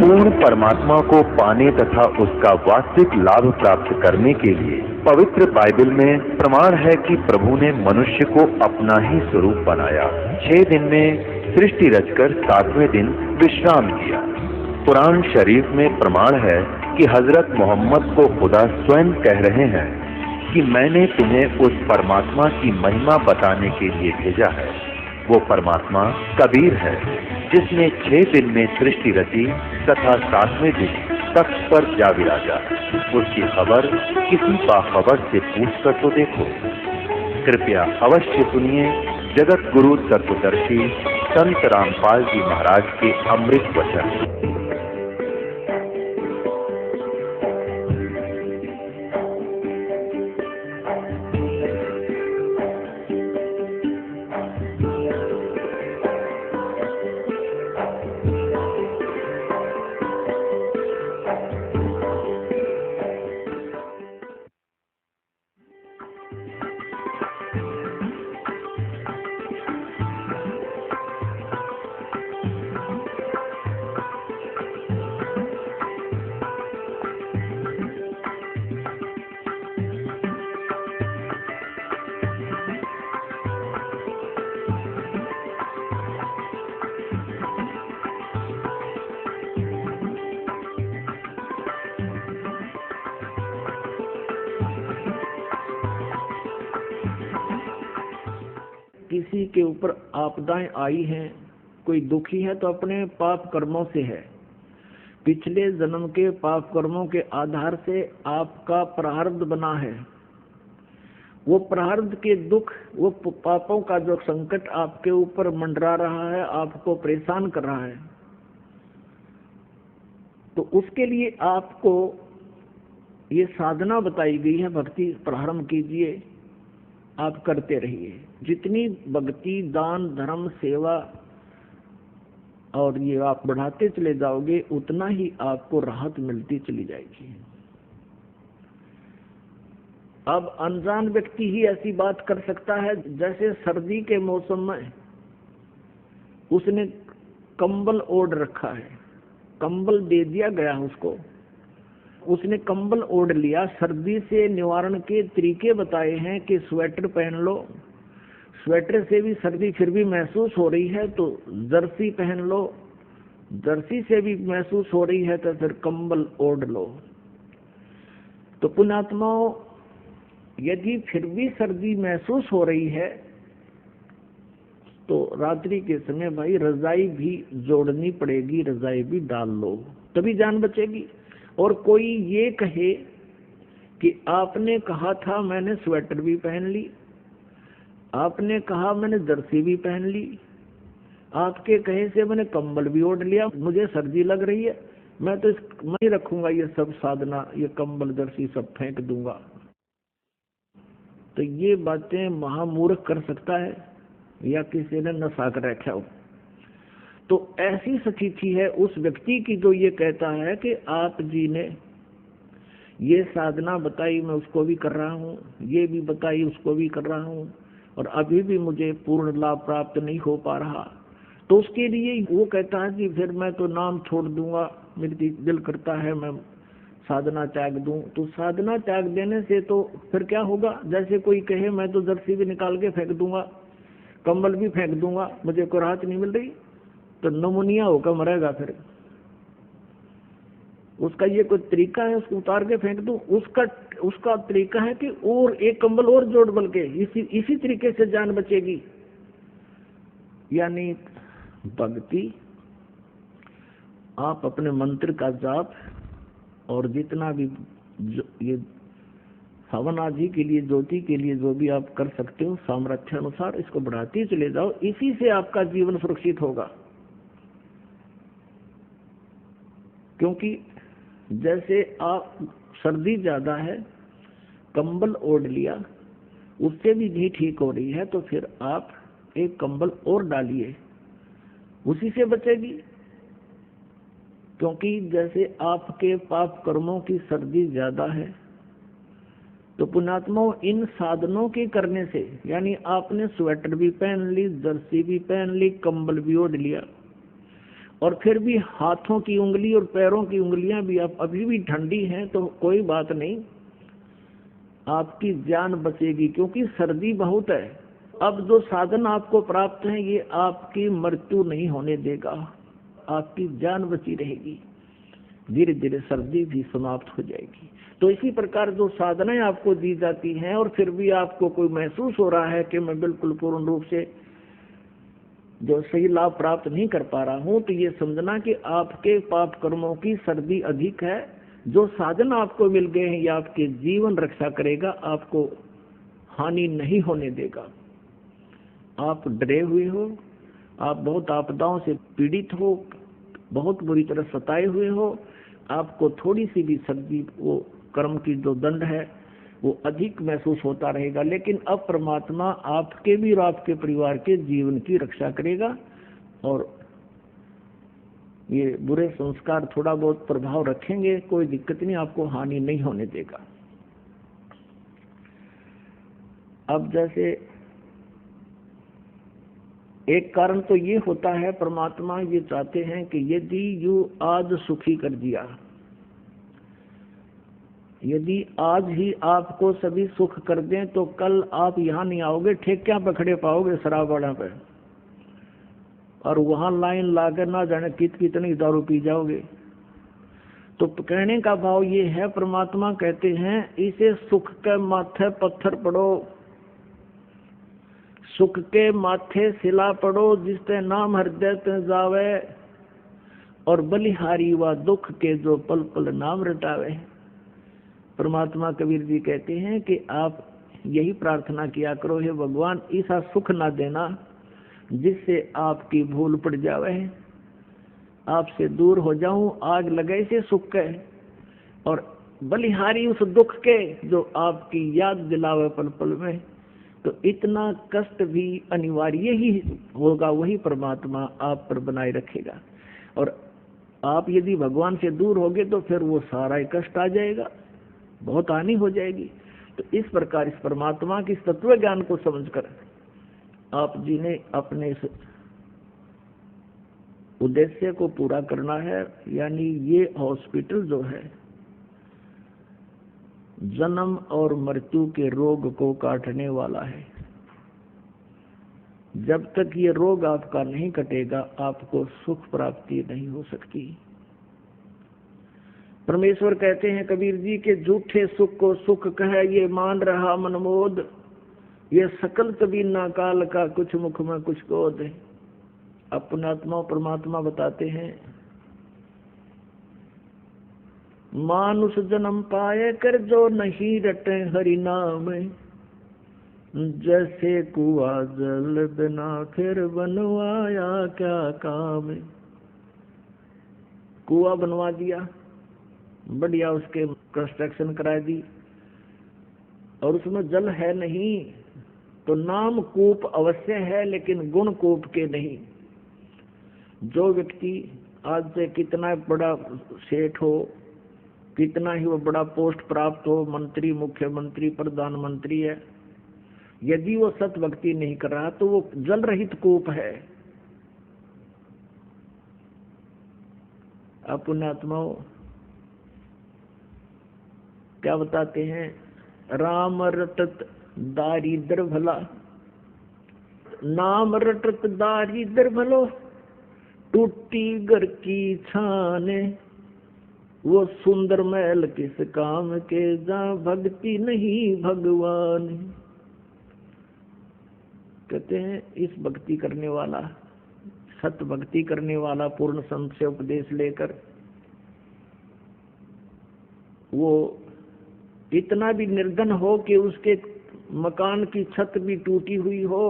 पूर्ण परमात्मा को पाने तथा उसका वास्तविक लाभ प्राप्त करने के लिए पवित्र बाइबल में प्रमाण है कि प्रभु ने मनुष्य को अपना ही स्वरूप बनाया। 6 दिन में सृष्टि रचकर 7वें दिन विश्राम किया। कुरान शरीफ में प्रमाण है कि हजरत मोहम्मद को खुदा स्वयं कह रहे हैं कि मैंने तुम्हें उस परमात्मा की महिमा बताने के लिए भेजा है। वो परमात्मा कबीर है जिसने 6 दिन में सृष्टि रची तथा 7वें दिन तख्त पर जा विराजा। उसकी खबर किसी बाखबर से पूछ कर तो देखो। कृपया अवश्य सुनिए जगत गुरु तत्वदर्शी संत रामपाल जी महाराज के अमृत वचन। किसी के ऊपर आपदाएं आई हैं, कोई दुखी है तो अपने पाप कर्मों से है। पिछले जन्म के पाप कर्मों के आधार से आपका प्रारब्ध बना है। वो प्रारब्ध के दुख, वो पापों का जो संकट आपके ऊपर मंडरा रहा है, आपको परेशान कर रहा है, तो उसके लिए आपको ये साधना बताई गई है। भक्ति प्रारंभ कीजिए, आप करते रहिए। जितनी भक्ति, दान, धर्म, सेवा और ये आप बढ़ाते चले जाओगे, उतना ही आपको राहत मिलती चली जाएगी। अब अनजान व्यक्ति ही ऐसी बात कर सकता है, जैसे सर्दी के मौसम में उसने कंबल ओढ़ रखा है, कंबल दे दिया गया उसको, उसने कंबल ओढ़ लिया। सर्दी से निवारण के तरीके बताए हैं कि स्वेटर पहन लो, स्वेटर से भी सर्दी फिर भी महसूस हो रही है तो जर्सी पहन लो, जर्सी से भी महसूस हो रही है तो फिर कंबल ओढ़ लो। तो पुण्यात्माओं, यदि फिर भी सर्दी महसूस हो रही है तो रात्रि के समय भाई रजाई भी जोड़नी पड़ेगी, रजाई भी डाल लो, तभी जान बचेगी। और कोई ये कहे कि आपने कहा था मैंने स्वेटर भी पहन ली, आपने कहा मैंने जर्सी भी पहन ली, आपके कहे से मैंने कंबल भी ओढ़ लिया, मुझे सर्दी लग रही है, मैं तो नहीं रखूंगा ये सब साधना, ये कंबल जर्सी सब फेंक दूंगा। तो ये बातें महामूर्ख कर सकता है या किसी ने नशा कर रखा हो। तो ऐसी स्थिति है उस व्यक्ति की जो ये कहता है कि आप जी ने ये साधना बताई, मैं उसको भी कर रहा हूँ, ये भी बताई उसको भी कर रहा हूँ, और अभी भी मुझे पूर्ण लाभ प्राप्त नहीं हो पा रहा। तो उसके लिए वो कहता है कि फिर मैं तो नाम छोड़ दूंगा, मेरी दिल करता है मैं साधना त्याग दूं। तो साधना त्याग देने से तो फिर क्या होगा? जैसे कोई कहे मैं तो जर्सी भी निकाल के फेंक दूंगा, कंबल भी फेंक दूंगा, मुझे कोई राहत नहीं मिल रही, तो नमूनिया होकर मरेगा। फिर उसका ये कोई तरीका है उसको उतार के फेंक दूं? उसका तरीका है कि और एक कंबल और जोड़ बल के इसी तरीके से जान बचेगी। यानी भक्ति, आप अपने मंत्र का जाप और जितना भी ये हवन आदि के लिए, ज्योति के लिए जो भी आप कर सकते हो सामर्थ्य अनुसार, इसको बढ़ाते चले जाओ। इसी से आपका जीवन सुरक्षित होगा। क्योंकि जैसे आप सर्दी ज्यादा है, कंबल ओढ़ लिया, उससे भी नहीं ठीक हो रही है, तो फिर आप एक कंबल और डालिए, उसी से बचेगी। क्योंकि जैसे आपके पाप कर्मों की सर्दी ज्यादा है, तो पुण्यात्माओं इन साधनों के करने से, यानी आपने स्वेटर भी पहन ली, जर्सी भी पहन ली, कंबल भी ओढ़ लिया, और फिर भी हाथों की उंगली और पैरों की उंगलियां भी आप अभी भी ठंडी हैं तो कोई बात नहीं, आपकी जान बचेगी, क्योंकि सर्दी बहुत है। अब जो साधन आपको प्राप्त है ये आपकी मृत्यु नहीं होने देगा, आपकी जान बची रहेगी, धीरे धीरे सर्दी भी समाप्त हो जाएगी। तो इसी प्रकार जो साधनाएं आपको दी जाती हैं और फिर भी आपको कोई महसूस हो रहा है कि मैं बिल्कुल पूर्ण रूप से जो सही लाभ प्राप्त नहीं कर पा रहा हूं, तो ये समझना कि आपके पाप कर्मों की सर्दी अधिक है। जो साधन आपको मिल गए हैं ये आपके जीवन रक्षा करेगा, आपको हानि नहीं होने देगा। आप डरे हुए हो, आप बहुत आपदाओं से पीड़ित हो, बहुत बुरी तरह सताए हुए हो, आपको थोड़ी सी भी सर्दी, वो कर्म की जो दंड है वो अधिक महसूस होता रहेगा, लेकिन अब परमात्मा आपके भी और आपके परिवार के जीवन की रक्षा करेगा और ये बुरे संस्कार थोड़ा बहुत प्रभाव रखेंगे, कोई दिक्कत नहीं, आपको हानि नहीं होने देगा। अब जैसे एक कारण तो ये होता है, परमात्मा ये चाहते हैं कि यदि यू आज सुखी कर दिया, यदि आज ही आपको सभी सुख कर दें तो कल आप यहाँ नहीं आओगे, ठेकियां पकड़े पाओगे शराबवाड़ा पे, और वहां लाइन लाकर ना जाने कितनी दारू पी जाओगे। तो कहने का भाव ये है, परमात्मा कहते हैं इसे सुख के माथे पत्थर पड़ो, सुख के माथे सिला पड़ो, जिसते नाम हृदय ते जावे, और बलिहारी व दुख के जो पल पल नाम रटावे। परमात्मा कबीर जी कहते हैं कि आप यही प्रार्थना किया करो, हे भगवान ऐसा सुख ना देना जिससे आपकी भूल पड़ जावे, आपसे दूर हो जाऊं, आग लगे से सुख के, और बलिहारी उस दुख के जो आपकी याद दिलावे पल पल में। तो इतना कष्ट भी अनिवार्य ही होगा, वही परमात्मा आप पर बनाए रखेगा। और आप यदि भगवान से दूर होगे तो फिर वो सारा ही कष्ट आ जाएगा, बहुत हानि हो जाएगी। तो इस प्रकार इस परमात्मा की तत्व ज्ञान को समझकर आप जी ने अपने इस उद्देश्य को पूरा करना है, यानी ये हॉस्पिटल जो है जन्म और मृत्यु के रोग को काटने वाला है। जब तक ये रोग आपका नहीं कटेगा आपको सुख प्राप्ति नहीं हो सकती। परमेश्वर कहते हैं कबीर जी के झूठे सुख को सुख कहे ये मान रहा मनमोद, ये सकल तबीना काल का कुछ मुख में कुछ गोद। अपना आत्मा परमात्मा बताते हैं, मानुष जन्म पाए कर जो नहीं रटे हरि नाम, जैसे कुआ जल बिना फिर बनवाया क्या काम। कुआ बनवा दिया, बढ़िया उसके कंस्ट्रक्शन करा दी, और उसमें जल है नहीं, तो नाम कूप अवश्य है लेकिन गुण कूप के नहीं। जो व्यक्ति आज से कितना बड़ा सेठ हो, कितना ही वो बड़ा पोस्ट प्राप्त हो, मंत्री, मुख्यमंत्री, प्रधानमंत्री है, यदि वो सत भक्ति नहीं कर रहा तो वो जल रहित कूप है। पुण्यात्माओं क्या बताते हैं, राम रटत दारिद्र भला, नाम रटत दारिद्र भलो, टूटी घर की छाने, वो सुंदर महल किस काम के, जहाँ भक्ति नहीं भगवान। कहते हैं इस भक्ति करने वाला, सत भक्ति करने वाला, पूर्ण संत से उपदेश लेकर वो इतना भी निर्धन हो कि उसके मकान की छत भी टूटी हुई हो,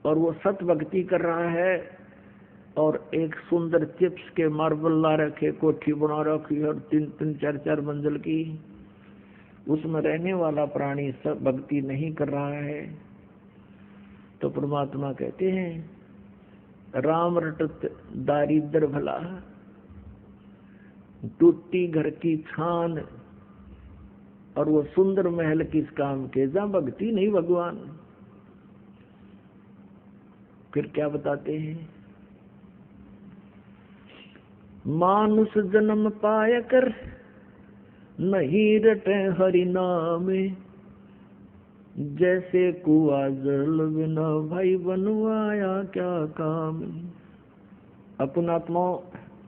और वो सत भक्ति कर रहा है, और एक सुंदर चिप्स के मार्बल ला रखे, कोठी बना रखी है 3-3 4-4 मंजिल की, उसमें रहने वाला प्राणी सब भक्ति नहीं कर रहा है, तो परमात्मा कहते हैं राम रटत दारिद्र भला, टूटी घर की छान, और वो सुंदर महल किस काम के, जहाँ भक्ति नहीं भगवान। फिर क्या बताते हैं, मानुष जन्म पाय कर नहीं रटे हरि नाम, जैसे कुआ जल बिना भाई बनवाया क्या काम। अपन आत्मा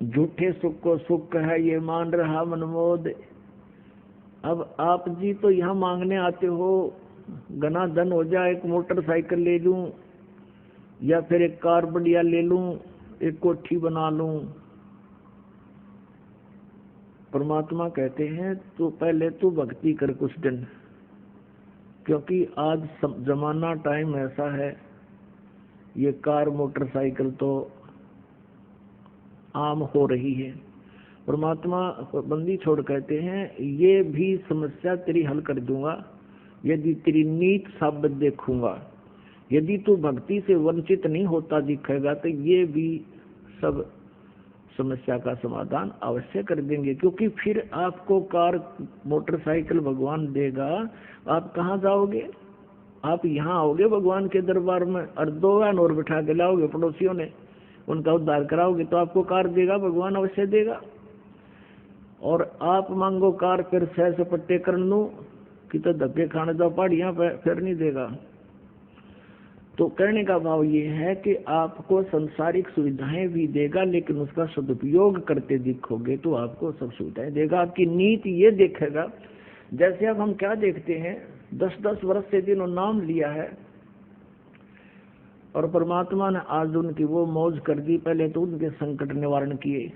झूठे सुख को सुख है ये मान रहा मनमोद। अब आप जी तो यहाँ मांगने आते हो घना धन हो जाए, एक मोटरसाइकिल ले लूं या फिर एक कार बढ़िया ले लूं, एक कोठी बना लूं। परमात्मा कहते हैं तो पहले तू भक्ति कर कुछ दिन, क्योंकि आज जमाना टाइम ऐसा है, ये कार मोटरसाइकिल तो आम हो रही है। परमात्मा बंदी छोड़ कहते हैं ये भी समस्या तेरी हल कर दूंगा यदि तेरी नीत साबित देखूंगा। यदि तू भक्ति से वंचित नहीं होता दिखेगा तो ये भी सब समस्या का समाधान अवश्य कर देंगे, क्योंकि फिर आपको कार मोटरसाइकिल भगवान देगा, आप कहाँ जाओगे? आप यहाँ आओगे भगवान के दरबार में और 2 और बिठा के लाओगे, पड़ोसियों ने उनका उद्धार कराओगे तो आपको कार देगा, भगवान अवश्य देगा। और आप मांगो कार फिर सह सपट्टे कर लूं कि तो धक्के खाने जाओ पहाड़ियां पे, फिर नहीं देगा। तो कहने का भाव ये है कि आपको संसारिक सुविधाएं भी देगा, लेकिन उसका सदुपयोग करते दिखोगे तो आपको सब सुविधाएं देगा। आपकी नीति ये देखेगा। जैसे अब हम क्या देखते हैं, 10-10 वर्ष से जिन्होंने नाम लिया है और परमात्मा ने आज उनकी वो मौज कर दी, पहले तो उनके संकट निवारण किए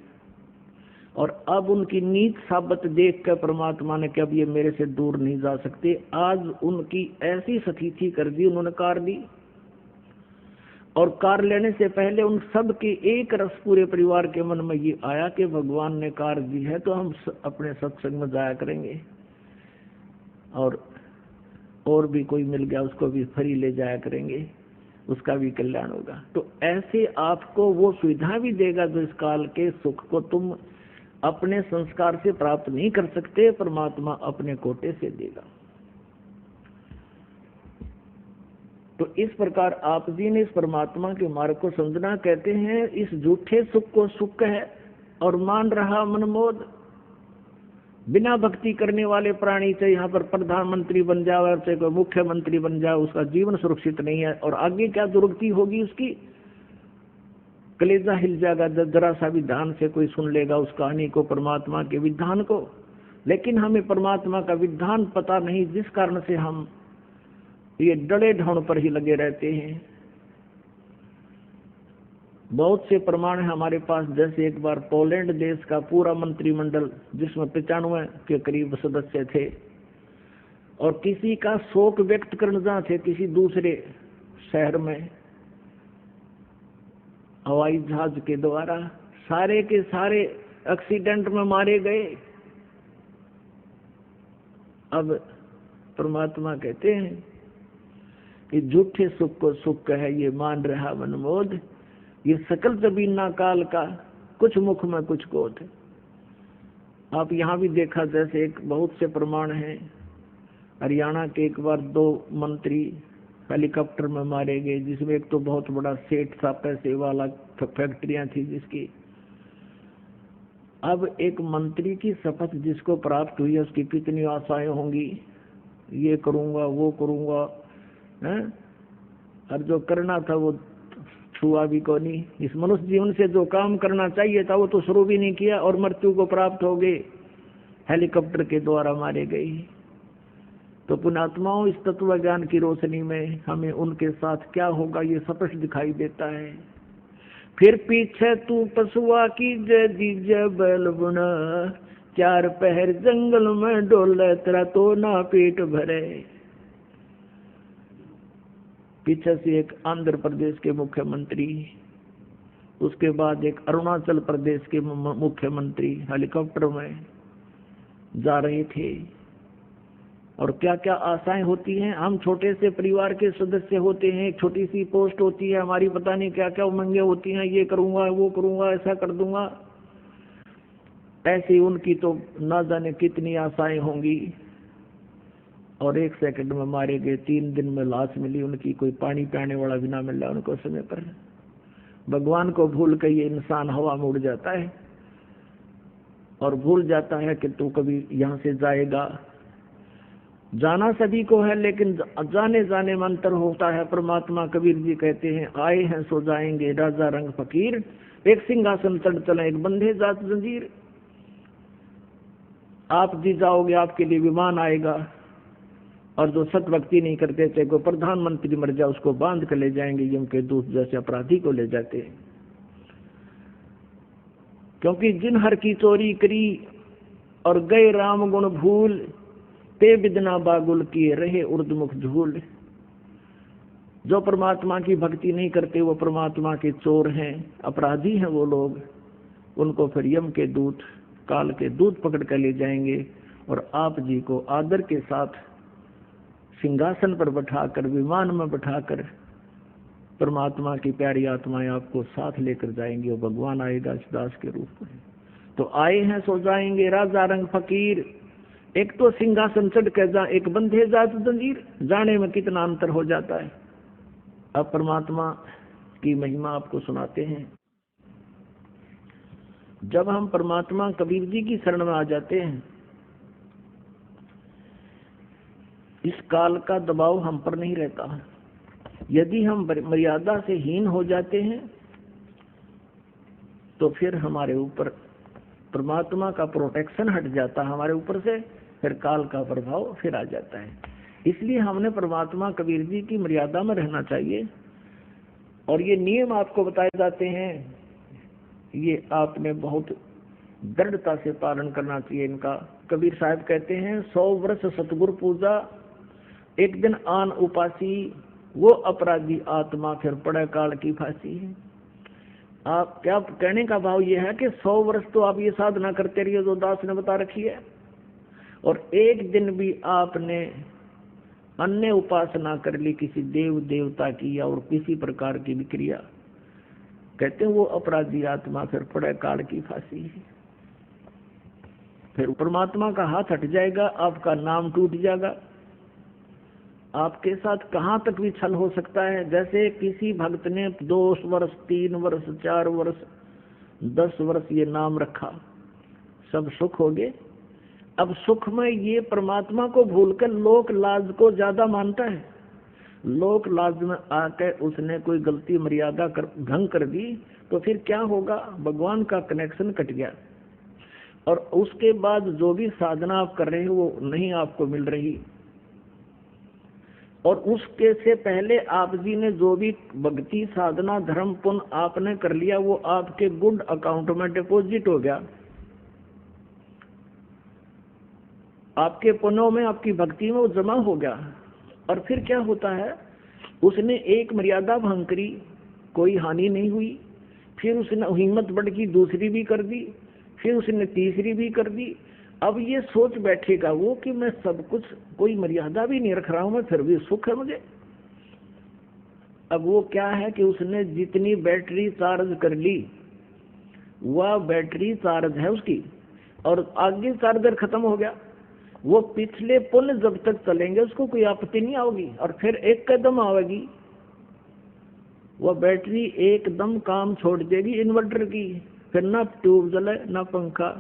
और अब उनकी नीत साबित देख कर परमात्मा ने कि अब ये मेरे से दूर नहीं जा सकते, आज उनकी ऐसी स्थिति कर दी, उन्होंने कार दी। और कार लेने से पहले उन सब के एक रस पूरे परिवार के मन में ये आया कि भगवान ने कार दी है तो हम अपने सत्संग में जाया करेंगे, और भी कोई मिल गया उसको भी फ्री ले जाया करेंगे, उसका भी कल्याण होगा। तो ऐसे आपको वो सुविधा भी देगा जो इस काल के सुख को तुम अपने संस्कार से प्राप्त नहीं कर सकते, परमात्मा अपने कोटे से देगा। तो इस प्रकार आप जी ने इस परमात्मा के मार्ग को समझना। कहते हैं इस झूठे सुख को सुख है और मान रहा मनमोद। बिना भक्ति करने वाले प्राणी चाहे यहाँ पर प्रधानमंत्री बन जाए और चाहे कोई मुख्यमंत्री बन जाए, उसका जीवन सुरक्षित नहीं है और आगे क्या दुर्गति होगी उसकी, कलेजा हिल जाएगा जरा सा भी ध्यान से कोई सुन लेगा उस कहानी को, परमात्मा के विधान को। लेकिन हमें परमात्मा का विधान पता नहीं, जिस कारण से हम ये डरे ढोंड पर ही लगे रहते हैं। बहुत से प्रमाण है हमारे पास। जैसे एक बार पोलैंड देश का पूरा मंत्रिमंडल, जिसमें 95 के करीब सदस्य थे, और किसी का शोक व्यक्त करने जा थे किसी दूसरे शहर में हवाई जहाज के द्वारा, सारे के सारे एक्सीडेंट में मारे गए। अब परमात्मा कहते हैं कि झूठे सुख को सुख है ये मान रहा मनमोद, ये सकल जबीना काल का, कुछ मुख में कुछ क्रोध। आप यहाँ भी देखा, जैसे एक बहुत से प्रमाण हैं। हरियाणा के एक बार 2 मंत्री हेलीकॉप्टर में मारे गए, जिसमें एक तो बहुत बड़ा सेठ था, पैसे वाला, फैक्ट्रियां थी जिसकी। अब एक मंत्री की शपथ जिसको प्राप्त हुई है उसकी कितनी आशाएं होंगी, ये करूंगा वो करूंगा, हैं? और जो करना था वो छुआ भी को नहीं। इस मनुष्य जीवन से जो काम करना चाहिए था वो तो शुरू भी नहीं किया और मृत्यु को प्राप्त हो गए, हेलीकॉप्टर के द्वारा मारे गए। तो पुण्यात्माओं, इस तत्व ज्ञान की रोशनी में हमें उनके साथ क्या होगा ये स्पष्ट दिखाई देता है। फिर पीछे तू पशुआ की जय बैल बुना, 4 पहर जंगल में डोले तेरा तो ना पेट भरे। पीछे से एक आंध्र प्रदेश के मुख्यमंत्री, उसके बाद एक अरुणाचल प्रदेश के मुख्यमंत्री हेलीकॉप्टर में जा रहे थे। और क्या क्या आशाएं होती हैं। हम छोटे से परिवार के सदस्य होते हैं, एक छोटी सी पोस्ट होती है हमारी, पता नहीं क्या क्या उमंगें होती हैं, ये करूंगा वो करूंगा ऐसा कर दूंगा। ऐसी उनकी तो ना जाने कितनी आशाएं होंगी, और 1 सेकंड में मारे गए। 3 दिन में लाश मिली उनकी, कोई पानी पीने वाला भी ना मिला उनको समय पर। भगवान को भूल कर ये इंसान हवा में उड़ जाता है। और भूल जाता है कि तू कभी यहाँ से जाएगा। जाना सभी को है, लेकिन जाने जाने में अंतर होता है। परमात्मा कबीर जी कहते हैं, आए हैं सो जाएंगे राजा रंग फकीर, एक सिंहासन चढ़ चले एक बंधे जात जंजीर। आप जी जाओगे, आपके लिए विमान आएगा, और जो सत भक्ति नहीं करते थे, को प्रधानमंत्री मर जाए उसको बांध कर ले जाएंगे यम के दूत, जैसे अपराधी को ले जाते हैं। क्योंकि जिन हर की चोरी करी और गए राम गुण भूल, ते बिदना बागुल किए रहे उर्दमुख झूल। जो परमात्मा की भक्ति नहीं करते वो परमात्मा के चोर हैं, अपराधी हैं वो लोग। उनको फिर यम के दूत, काल के दूत पकड़ कर ले जाएंगे, और आप जी को आदर के साथ सिंहासन पर बैठाकर, विमान में बैठाकर परमात्मा की प्यारी आत्माएं आपको साथ लेकर जाएंगी, और भगवान आएगा इस दास के रूप में। तो आए हैं सो जाएंगे राजा रंग फकीर, एक तो सिंहासन चढ़ कर जा, एक बंधे जात जंजीर। जाने में कितना अंतर हो जाता है। अब परमात्मा की महिमा आपको सुनाते हैं। जब हम परमात्मा कबीर जी की शरण में आ जाते हैं, इस काल का दबाव हम पर नहीं रहता। यदि हम मर्यादा से हीन हो जाते हैं तो फिर हमारे ऊपर परमात्मा का प्रोटेक्शन हट जाता है हमारे ऊपर से, फिर काल का प्रभाव फिर आ जाता है। इसलिए हमने परमात्मा कबीर जी की मर्यादा में रहना चाहिए। और ये नियम आपको बताए जाते हैं, ये आपने बहुत दृढ़ता से पालन करना चाहिए इनका। कबीर साहब कहते हैं, 100 वर्ष सतगुरु पूजा, एक दिन आन उपासी, वो अपराधी आत्मा फिर पड़े काल की फांसी है। आप क्या कहने का भाव ये है कि 100 वर्ष तो आप ये साधना करते रहिए जो दास ने बता रखी है, और एक दिन भी आपने अन्य उपासना कर ली किसी देव देवता की या और किसी प्रकार की भी क्रिया, कहते हैं वो अपराधी आत्मा फिर पड़े काल की फांसी है। फिर परमात्मा का हाथ हट जाएगा, आपका नाम टूट जाएगा। आपके साथ कहाँ तक भी छल हो सकता है। जैसे किसी भक्त ने 2 वर्ष 3 वर्ष 4 वर्ष 10 वर्ष ये नाम रखा, सब सुख हो गए। अब सुख में ये परमात्मा को भूलकर लोक लाज को ज्यादा मानता है। लोक लाज में आकर उसने कोई गलती मर्यादा भंग कर दी तो फिर क्या होगा, भगवान का कनेक्शन कट गया। और उसके बाद जो भी साधना आप कर रहे हो वो नहीं आपको मिल रही, और उसके से पहले आप जी ने जो भी भक्ति साधना धर्म पुण्य आपने कर लिया वो आपके गुड अकाउंट में डिपॉजिट हो गया। आपके पुण्यों में, आपकी भक्ति में वो जमा हो गया। और फिर क्या होता है, उसने एक मर्यादा भंग करी, कोई हानि नहीं हुई, फिर उसने हिम्मत बढ़ की दूसरी भी कर दी, फिर उसने तीसरी भी कर दी। अब ये सोच बैठेगा वो कि मैं सब कुछ, कोई मर्यादा भी नहीं रख रहा हूं मैं, फिर भी सुख है मुझे। अब वो क्या है कि उसने जितनी बैटरी चार्ज कर ली वह बैटरी चार्ज है उसकी, और आगे चार्जर खत्म हो गया। वो पिछले पुण्य जब तक चलेंगे उसको कोई आपत्ति नहीं आओगी, और फिर एक कदम आएगी वह बैटरी एकदम काम छोड़ देगी इन्वर्टर की, फिर ना ट्यूब जले ना पंखा,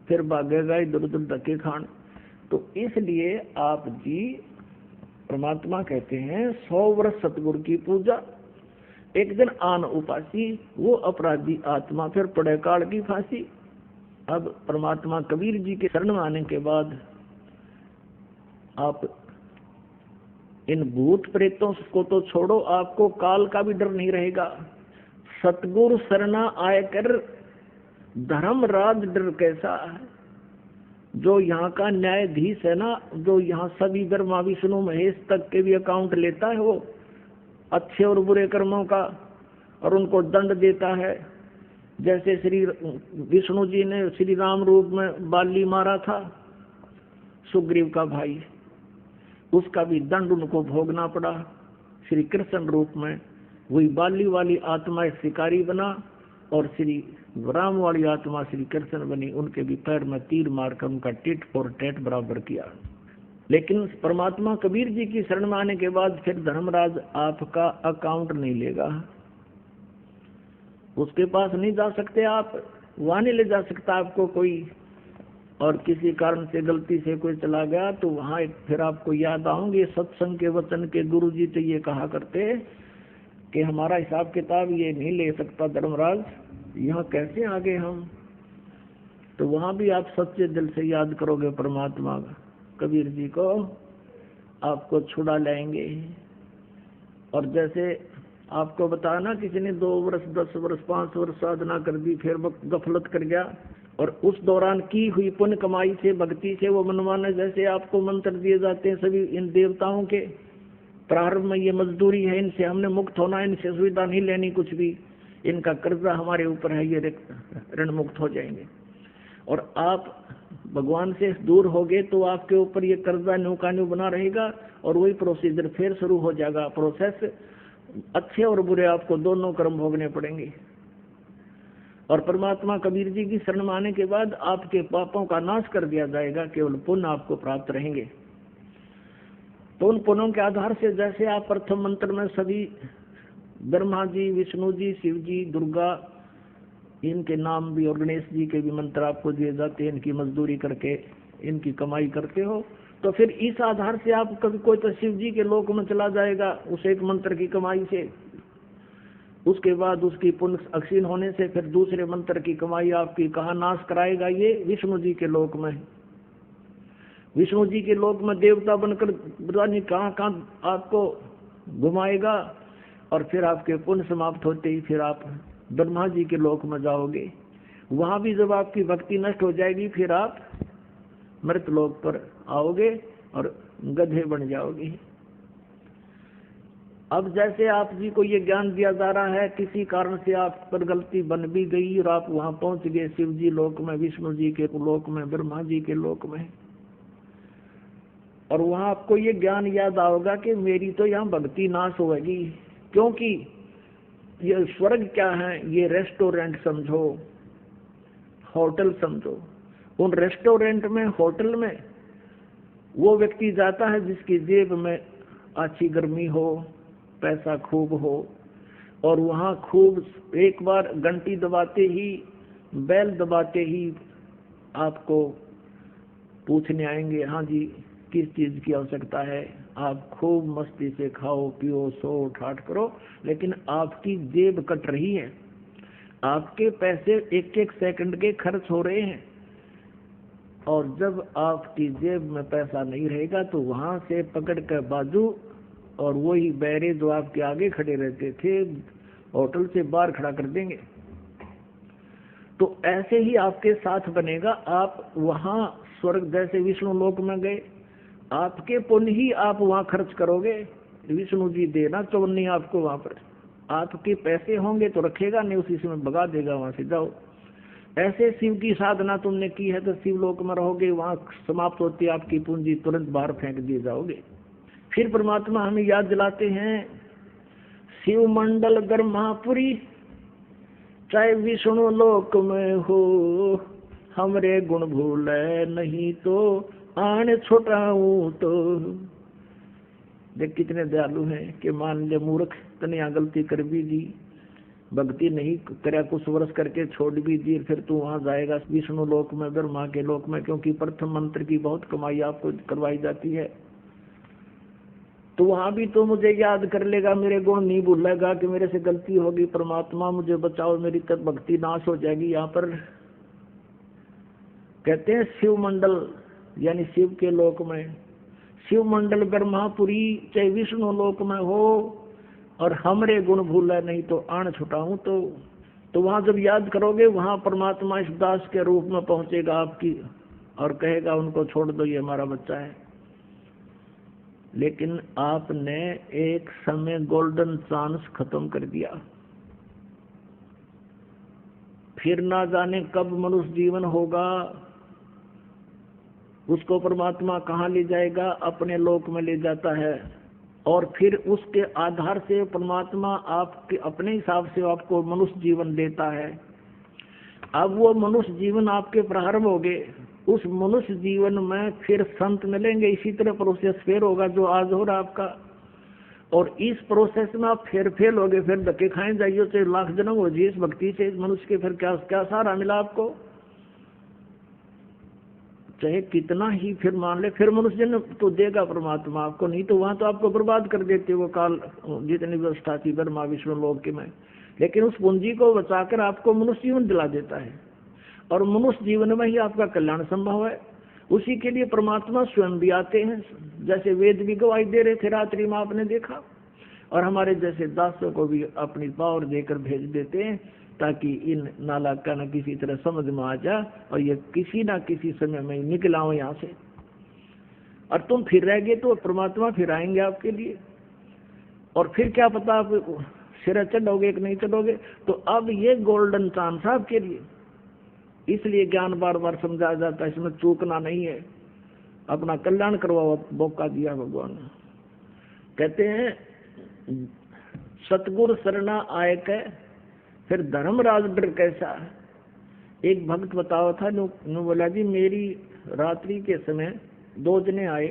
फिर भागेगा इधर उधर धक्के खान। तो इसलिए आप जी परमात्मा कहते हैं 100 वर्ष सतगुरु की पूजा, एक दिन आन उपासी, वो अपराधी आत्मा फिर पड़े काल की फांसी। अब परमात्मा कबीर जी के शरण में आने के बाद आप इन भूत प्रेतों को तो छोड़ो, आपको काल का भी डर नहीं रहेगा। सतगुरु शरणा आय कर धर्मराज डर कैसा है। जो यहाँ का न्यायाधीश है ना, जो यहाँ सभी ब्रह्मा विष्णु महेश तक के भी अकाउंट लेता है, वो अच्छे और बुरे कर्मों का, और उनको दंड देता है। जैसे श्री विष्णु जी ने श्री राम रूप में बाली मारा था, सुग्रीव का भाई, उसका भी दंड उनको भोगना पड़ा। श्री कृष्ण रूप में वही बाली वाली आत्मा शिकारी बना, और श्री राम वाली आत्मा श्री कृष्ण बनी, उनके भी पैर में तीर मारकर उनका टिट फॉर टैट बराबर किया। लेकिन परमात्मा कबीर जी की शरण में आने के बाद फिर धर्मराज आपका अकाउंट नहीं लेगा, उसके पास नहीं जा सकते आप। वहां नहीं ले जा सकता आपको कोई, और किसी कारण से गलती से कोई चला गया तो वहां फिर आपको याद आओगे सत्संग के वचन के गुरु जी तो ये कहा करते कि हमारा हिसाब किताब ये नहीं ले सकता धर्मराज, यहाँ कैसे आगे हम। तो वहां भी आप सच्चे दिल से याद करोगे परमात्मा कबीर जी को, आपको छुड़ा लाएंगे। और जैसे आपको बताया ना, किसी ने 2 वर्ष 10 वर्ष 5 वर्ष साधना कर दी, फिर गफलत कर गया, और उस दौरान की हुई पुण्य कमाई से, भक्ति से वो मनमाने जैसे आपको मंत्र दिए जाते हैं सभी इन देवताओं के, प्रारंभ में ये मजदूरी है, इनसे हमने मुक्त होना, इनसे सुविधा नहीं लेनी कुछ भी, इनका कर्जा हमारे ऊपर है, ये ऋण मुक्त हो जाएंगे। और आप भगवान से दूर होगे तो आपके ऊपर ये कर्जा न्यू बना रहेगा, और वही प्रोसीजर फिर शुरू हो जाएगा, प्रोसेस। अच्छे और बुरे आपको दोनों कर्म भोगने पड़ेंगे। और परमात्मा कबीर जी की शरण में आने के बाद आपके पापों का नाश कर दिया जाएगा, केवल पुण्य आपको प्राप्त रहेंगे। तो उन पुण्यों के आधार से जैसे आप प्रथम मंत्र में सभी ब्रह्मा जी, विष्णु जी, शिव जी, दुर्गा, इनके नाम भी और गणेश जी के भी मंत्र आपको दिए जाते हैं, इनकी मजदूरी करके इनकी कमाई करते हो, तो फिर इस आधार से आप कभी कोई तो शिव जी के लोक में चला जाएगा उस एक मंत्र की कमाई से, उसके बाद उसकी पुण्य अक्षीण होने से फिर दूसरे मंत्र की कमाई आपकी कहाँ नाश कराएगा, ये विष्णु जी के लोक में। विष्णु जी के लोक में देवता बनकर पता नहीं कहाँ कहाँ आपको घुमाएगा, और फिर आपके पुण्य समाप्त होते ही फिर आप ब्रह्मा जी के लोक में जाओगे। वहां भी जब आपकी भक्ति नष्ट हो जाएगी फिर आप मृत लोक पर आओगे और गधे बन जाओगे। अब जैसे आप जी को ये ज्ञान दिया जा रहा है, किसी कारण से आप पर गलती बन भी गई और आप वहां पहुंच गए शिव जी लोक में, विष्णु जी के लोक में, ब्रह्मा जी के लोक में, और वहां आपको ये ज्ञान याद आओगा कि मेरी तो यहाँ भक्ति नाश होगी, क्योंकि ये स्वर्ग क्या है, ये रेस्टोरेंट समझो, होटल समझो। उन रेस्टोरेंट में, होटल में वो व्यक्ति जाता है जिसकी जेब में अच्छी गर्मी हो, पैसा खूब हो, और वहाँ खूब एक बार घंटी दबाते ही, बेल दबाते ही आपको पूछने आएंगे, हाँ जी किस चीज की आवश्यकता है। आप खूब मस्ती से खाओ पियो सो ठाट करो, लेकिन आपकी जेब कट रही है, आपके पैसे एक एक सेकंड के खर्च हो रहे हैं, और जब आपकी जेब में पैसा नहीं रहेगा तो वहां से पकड़ कर बाजू, और वही बैरे जो आपके आगे खड़े रहते थे होटल से बाहर खड़ा कर देंगे। तो ऐसे ही आपके साथ बनेगा। आप वहां स्वर्ग जैसे विष्णु लोक में गए, आपके पुण्य ही आप वहां खर्च करोगे, विष्णु जी देना तो नहीं आपको, वहां पर आपके पैसे होंगे तो रखेगा नहीं, उसी समय भगा देगा वहां से, जाओ। ऐसे शिव की साधना तुमने की है तो शिव लोक में रहोगे, वहां समाप्त होती आपकी पूंजी, तुरंत बाहर फेंक दिए जाओगे। फिर परमात्मा हमें याद दिलाते हैं, शिव मंडल ब्रह्मापुरी चाहे विष्णु लोक में हो, हमरे गुण भूले नहीं तो आने छुटाऊं तो। देख कितने दयालु हैं कि मान ले मूर्ख तने यहाँ गलती कर भी दी, भक्ति नहीं करे, कुछ वर्ष करके छोड़ भी दी, फिर तू वहां जाएगा विष्णु लोक में, ब्रह्मा के लोक में, क्योंकि प्रथम मंत्र की बहुत कमाई आपको करवाई जाती है। तो वहां भी तो मुझे याद कर लेगा, मेरे गुण नहीं भूलेगा कि मेरे से गलती होगी, परमात्मा मुझे बचाओ, मेरी तब भक्ति नाश हो जाएगी। यहाँ पर कहते हैं शिव मंडल यानी शिव के लोक में, शिव मंडल ब्रह्मापुरी चाहे विष्णु लोक में हो, और हमरे गुण भूला नहीं तो आन छुटाऊं तो वहां जब याद करोगे वहां परमात्मा इस दास के रूप में पहुंचेगा आपकी, और कहेगा उनको छोड़ दो, ये हमारा बच्चा है। लेकिन आपने एक समय गोल्डन चांस खत्म कर दिया, फिर ना जाने कब मनुष्य जीवन होगा, उसको परमात्मा कहाँ ले जाएगा, अपने लोक में ले जाता है, और फिर उसके आधार से परमात्मा आपके अपने हिसाब से आपको मनुष्य जीवन देता है। अब वो मनुष्य जीवन आपके प्रारंभ हो गए, उस मनुष्य जीवन में फिर संत मिलेंगे, इसी तरह प्रोसेस फिर होगा जो आज हो रहा आपका। और इस प्रोसेस में आप फिर फेल हो गए, फिर धक्के खाए जाइए, चाहे लाख जन्म हो जाइए इस भक्ति से, इस मनुष्य के फिर क्या क्या सहारा मिला आपको? चाहे कितना ही फिर मान ले, फिर मनुष्य जन्म तो देगा परमात्मा आपको, नहीं तो वहां तो आपको बर्बाद कर देते वो काल जितनी व्यवस्था थी ब्रह्मा विष्णु लोक के में। लेकिन उस पूंजी को बचाकर आपको मनुष्य जीवन दिला देता है, और मनुष्य जीवन में ही आपका कल्याण संभव है। उसी के लिए परमात्मा स्वयं भी आते हैं, जैसे वेद भी गवाही दे रहे थे रात्रि में आपने देखा, और हमारे जैसे दासों को भी अपनी पावर देकर भेज देते हैं, ताकि इन नालायक का न किसी तरह समझ में आ जाए और ये किसी ना किसी समय में निकल आओ यहाँ से। और तुम फिर रह गए तो परमात्मा फिर आएंगे आपके लिए, और फिर क्या पता आप सिरा चढ़ोगे कि नहीं चढ़ोगे। तो अब ये गोल्डन चांस है आपके लिए, इसलिए ज्ञान बार बार समझाया जाता है, इसमें चूकना नहीं है, अपना कल्याण करवाओ, मौका दिया भगवान ने। कहते हैं सतगुरु शरणा आए के फिर धर्मराज डर कैसा। एक भक्त बताओ था, नु बोला जी मेरी रात्रि के समय 2 जने आए,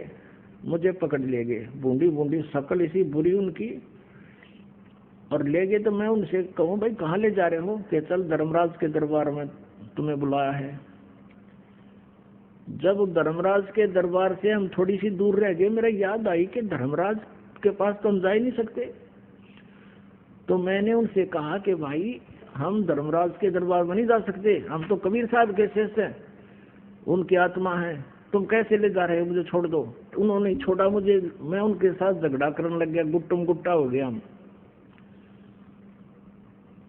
मुझे पकड़ ले गए, बूंदी बूंदी शकल इसी बुरी उनकी, और ले गए। तो मैं उनसे कहूँ भाई कहाँ ले जा रहे हो? कि चल धर्मराज के दरबार में तुम्हें बुलाया है। जब धर्मराज के दरबार से हम थोड़ी सी दूर रह गए, मेरा याद आई कि धर्मराज के पास तो हम जा ही नहीं सकते। तो मैंने उनसे कहा कि भाई हम धर्मराज के दरबार में नहीं जा सकते, हम तो कबीर साहब के शिष्य हैं, उनकी आत्मा है, तुम कैसे ले जा रहे हो, मुझे छोड़ दो। उन्होंने छोड़ा मुझे, मैं उनके साथ झगड़ा करने लग गया, गुट्टम गुट्टा हो गया हम।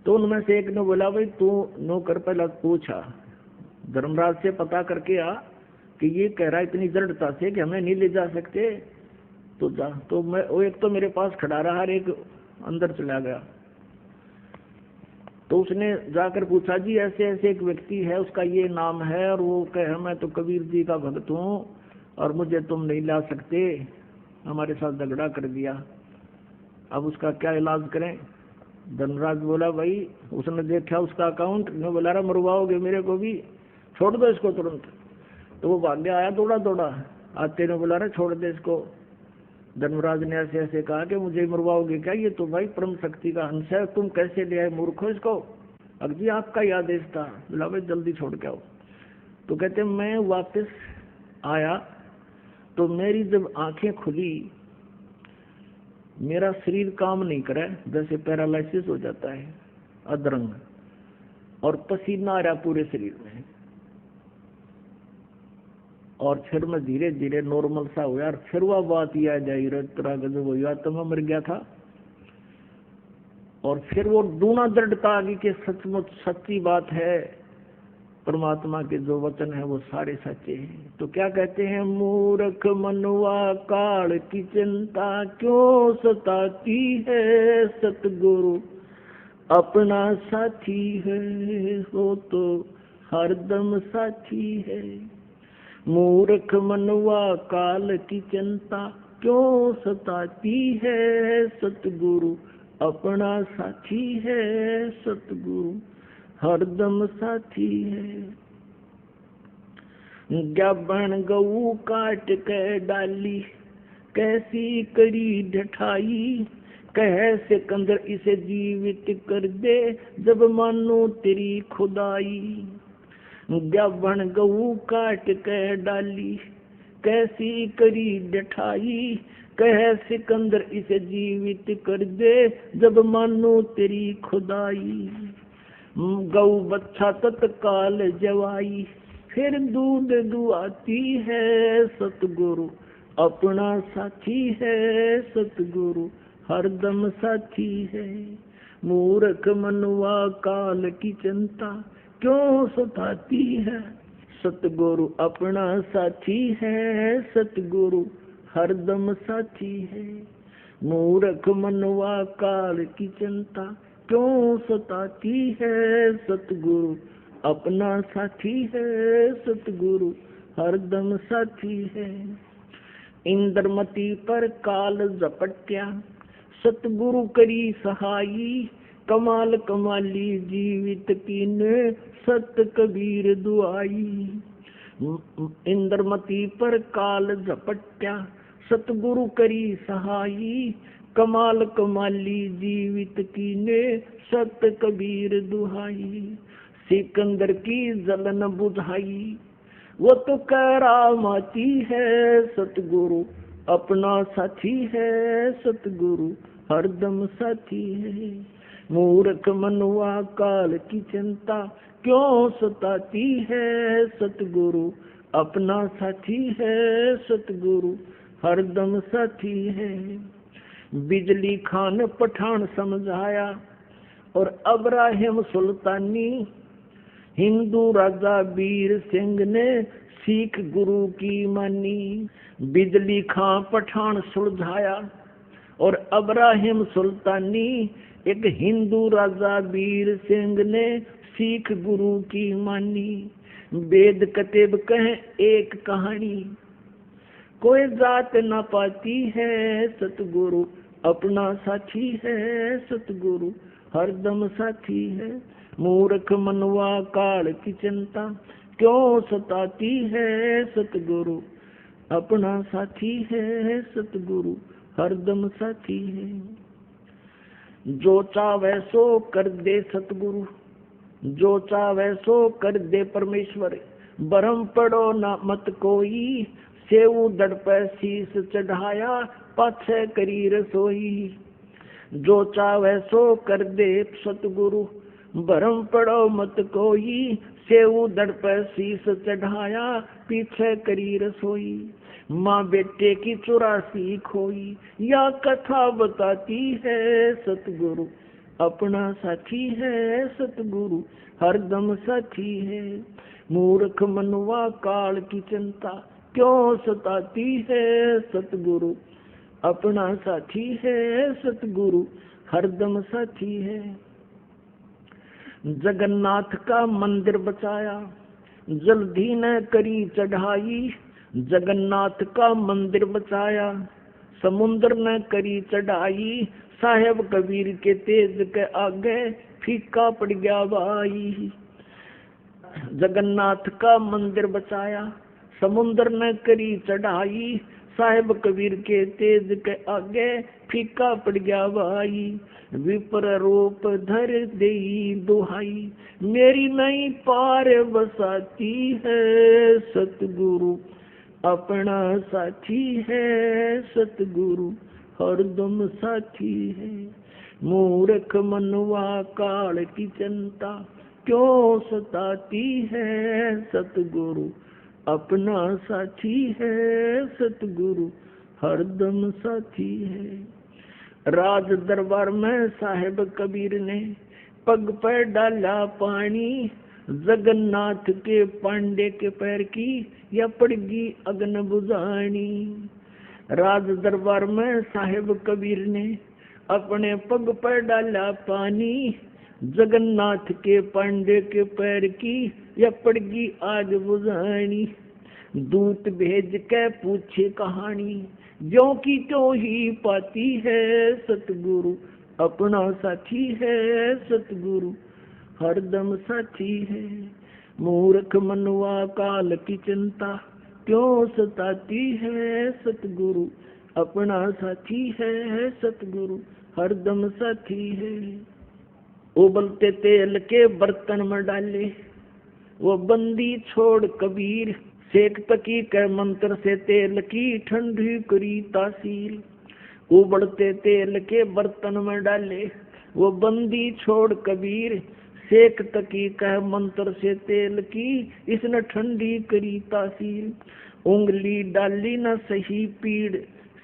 तो उनमें से एक ने बोला भाई तू नौकर पहला पूछा, धर्मराज से पता करके आ कि ये कह रहा है इतनी दृढ़ता से कि हमें नहीं ले जा सकते, तो जा। तो मैं वो एक तो मेरे पास खड़ा रहा और एक अंदर चला गया। तो उसने जाकर पूछा जी ऐसे ऐसे एक व्यक्ति है, उसका ये नाम है, और वो कहे मैं तो कबीर जी का भक्त हूँ और मुझे तुम नहीं ला सकते, हमारे साथ झगड़ा कर दिया, अब उसका क्या इलाज करें। धनराज बोला भाई, उसने देखा उसका अकाउंट, ने बोला रहा मरवाओगे मेरे को भी, छोड़ दो इसको तुरंत। तो वो भाग्य आया दौड़ा दौड़ा, आते ने बोला रहा छोड़ दे इसको। धर्मराज ने ऐसे ऐसे कहा कि मुझे मरवाओगे क्या, ये तो भाई परम शक्ति का अंश है, तुम कैसे ले आए मूर्खो इसको, अब जी आपका ही आदेश था। बोला भाई जल्दी छोड़ के आओ। तो कहते मैं वापस आया तो मेरी जब आंखें खुली, मेरा शरीर काम नहीं करे, जैसे पैरालिसिस हो जाता है, अधरंग, और पसीना आ रहा पूरे शरीर में, और फिर मैं धीरे धीरे नॉर्मल सा हुआ। यार फिर वह बात याद आई, तरह गजब हो गया, तो मैं मर गया था। और फिर वो दूना दृढ़ता आ गई कि सचमुच सच्ची बात है, परमात्मा के जो वचन है वो सारे सच्चे हैं। तो क्या कहते हैं, मूर्ख मनुआ काल की चिंता क्यों सताती है, सतगुरु अपना साथी है, हो तो हरदम साथी है। मूर्ख मनुआ काल की चिंता क्यों सताती है, सतगुरु अपना साथी है, सतगुरु हरदम साथी है। गबन गऊ काट के डाली, कैसी करी ढठाई, कह सिकंदर इसे जीवित कर दे, जब मानो तेरी खुदाई। गबन गऊ काट के डाली, कैसी करी ढठाई, कह सिकंदर इसे जीवित कर दे, जब मानो तेरी खुदाई। गौ बच्चा तत्काल जवाई, फिर दूध दुआती है, सतगुरु अपना साथी है, सतगुरु हरदम साथी है। मूर्ख मनुआ काल की चिंता क्यों सताती है, सतगुरु अपना साथी है, सतगुरु हरदम साथी है। मूर्ख मनुआ काल की चिंता क्यों सताती है, सतगुरु अपना साथी है, सतगुरु हरदम साथी है। इंद्रमती पर काल झपट्या, सतगुरु करी सहाई, कमाल कमाली जीवित कीन, सत कबीर दुआई। इंद्रमती पर काल झपट्या, सतगुरु करी सहाई, कमाल कमाली जीवित की ने सत कबीर दुहाई, सिकंदर की जलन बुझाई, वो तो करामाती है सतगुरु, अपना साथी है सतगुरु, हरदम साथी है। मूर्ख मनुआ काल की चिंता क्यों सताती है सतगुरु, अपना साथी है सतगुरु, हरदम साथी है। बिजली खान पठान समझाया और अब्राहिम सुल्तानी, हिंदू राजा वीर सिंह ने सिख गुरु की मानी। बिजली खां पठान सुलझाया और अब्राहिम सुल्तानी, एक हिंदू राजा वीर सिंह ने सिख गुरु की मानी। वेद कतेब कहें एक कहानी, कोई जात न पाती है सतगुरु, अपना साथी है सतगुरु, हरदम साथी है। मूर्ख मनवा काल की चिंता क्यों सताती है सतगुरु, अपना साथी है सतगुरु, हरदम साथी है। जो चाहे सो कर दे सतगुरु, जो चाहे सो कर दे परमेश्वर, भरम पड़ो ना मत कोई, सेऊ दड़ पे शीस चढ़ाया पाछे करी रसोई। जो चाहे सो कर दे सतगुरु, भरम पड़ो मत कोई, सेऊ दड़ पे शीस चढ़ाया पीछे करी रसोई। माँ बेटे की 84 खोई, या कथा बताती है सतगुरु, अपना साथी है सतगुरु, हरदम साथी है। मूर्ख मनुआ काल की चिंता क्यों सताती है सतगुरु, अपना साथी है सतगुरु, हरदम साथी है। जगन्नाथ का मंदिर बचाया, जल्दी न करी चढ़ाई, जगन्नाथ का मंदिर बचाया, समुद्र न करी चढ़ाई, साहेब कबीर के तेज के आगे फीका पड़ गया भाई। जगन्नाथ का मंदिर बचाया, समुद्र न करी चढ़ाई, साहेब कबीर के तेज के आगे फीका पड़ गया भाई। विपर रूप धर दे दुहाई, मेरी नहीं पार बसाती है सतगुरु, अपना साथी है सतगुरु, हरदम साथी है। मूर्ख मनवा काल की चिंता क्यों सताती है सतगुरु, अपना साथी है सतगुरु, हरदम साथी है। राज दरबार में साहेब कबीर ने पग पर डाला पानी, जगन्नाथ के पांडे के पैर की या पड़गी अग्न बुझानी। राज दरबार में साहेब कबीर ने अपने पग पर डाला पानी, जगन्नाथ के पांडे के पैर की या पड़गी आग बुझानी। दूत भेज के पूछे कहानी, जो की तो ही पाती है सतगुरु, अपना साथी है सतगुरु, हरदम साथी है। मूर्ख मनवा काल की चिंता क्यों सताती है सतगुरु, अपना साथी है सतगुरु, हरदम साथी है। उबलते तेल के बर्तन में डाले वो बंदी छोड़ कबीर, सेक तकी के मंत्र से तेल की ठंडी करी तासीर। उबलते तेल के बर्तन में डाले वो बंदी छोड़ कबीर, सेक तकी कह मंत्र से तेल की इसने ठंडी करी तासीर। उंगली डाली न सही पीड़,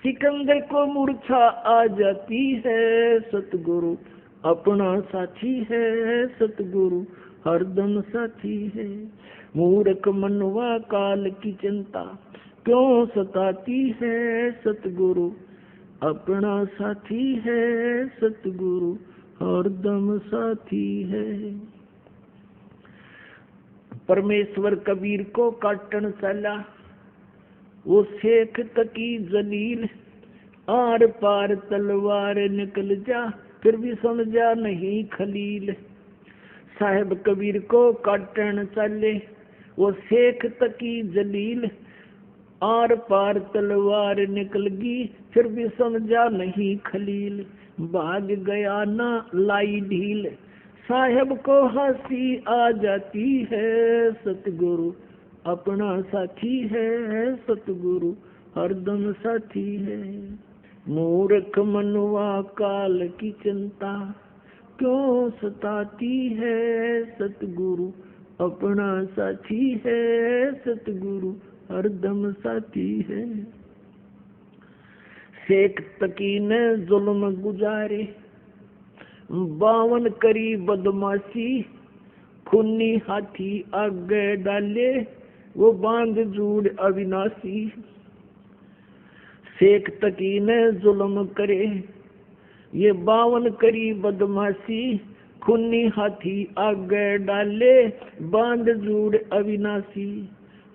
सिकंदर को मूर्छा आ जाती है सतगुरु, अपना साथी है सतगुरु, हरदम साथी है। मूर्ख मनवा काल की चिंता क्यों सताती है सतगुरु, अपना साथी है सतगुरु, हरदम साथी है। परमेश्वर कबीर को काटन चला, वो शेख तकी जलील, आर पार तलवार निकल जा फिर भी समझा नहीं खलील। साहेब कबीर को काटन चले वो शेख तकी जलील, आर पार तलवार निकलगी, फिर भी समझा नहीं खलील। भाग गया ना लाई ढील, साहेब को हंसी आ जाती है। सतगुरु अपना साथी है, सतगुरु हरदम साथी है। मूर्ख मनुआ काल की चिंता क्यों सताती है। सतगुरु अपना साथी है, सतगुरु हरदम साथी है। शेख तकी ने जुल्म गुजारे, 52 करी बदमाशी। खूनी हाथी आगे डाले, वो बांध जूड़ अविनाशी। शेख तकी ने जुल्म करे, ये 52 करी बदमाशी। खूनी हाथी आगे डाले, बांध जूड़ अविनाशी।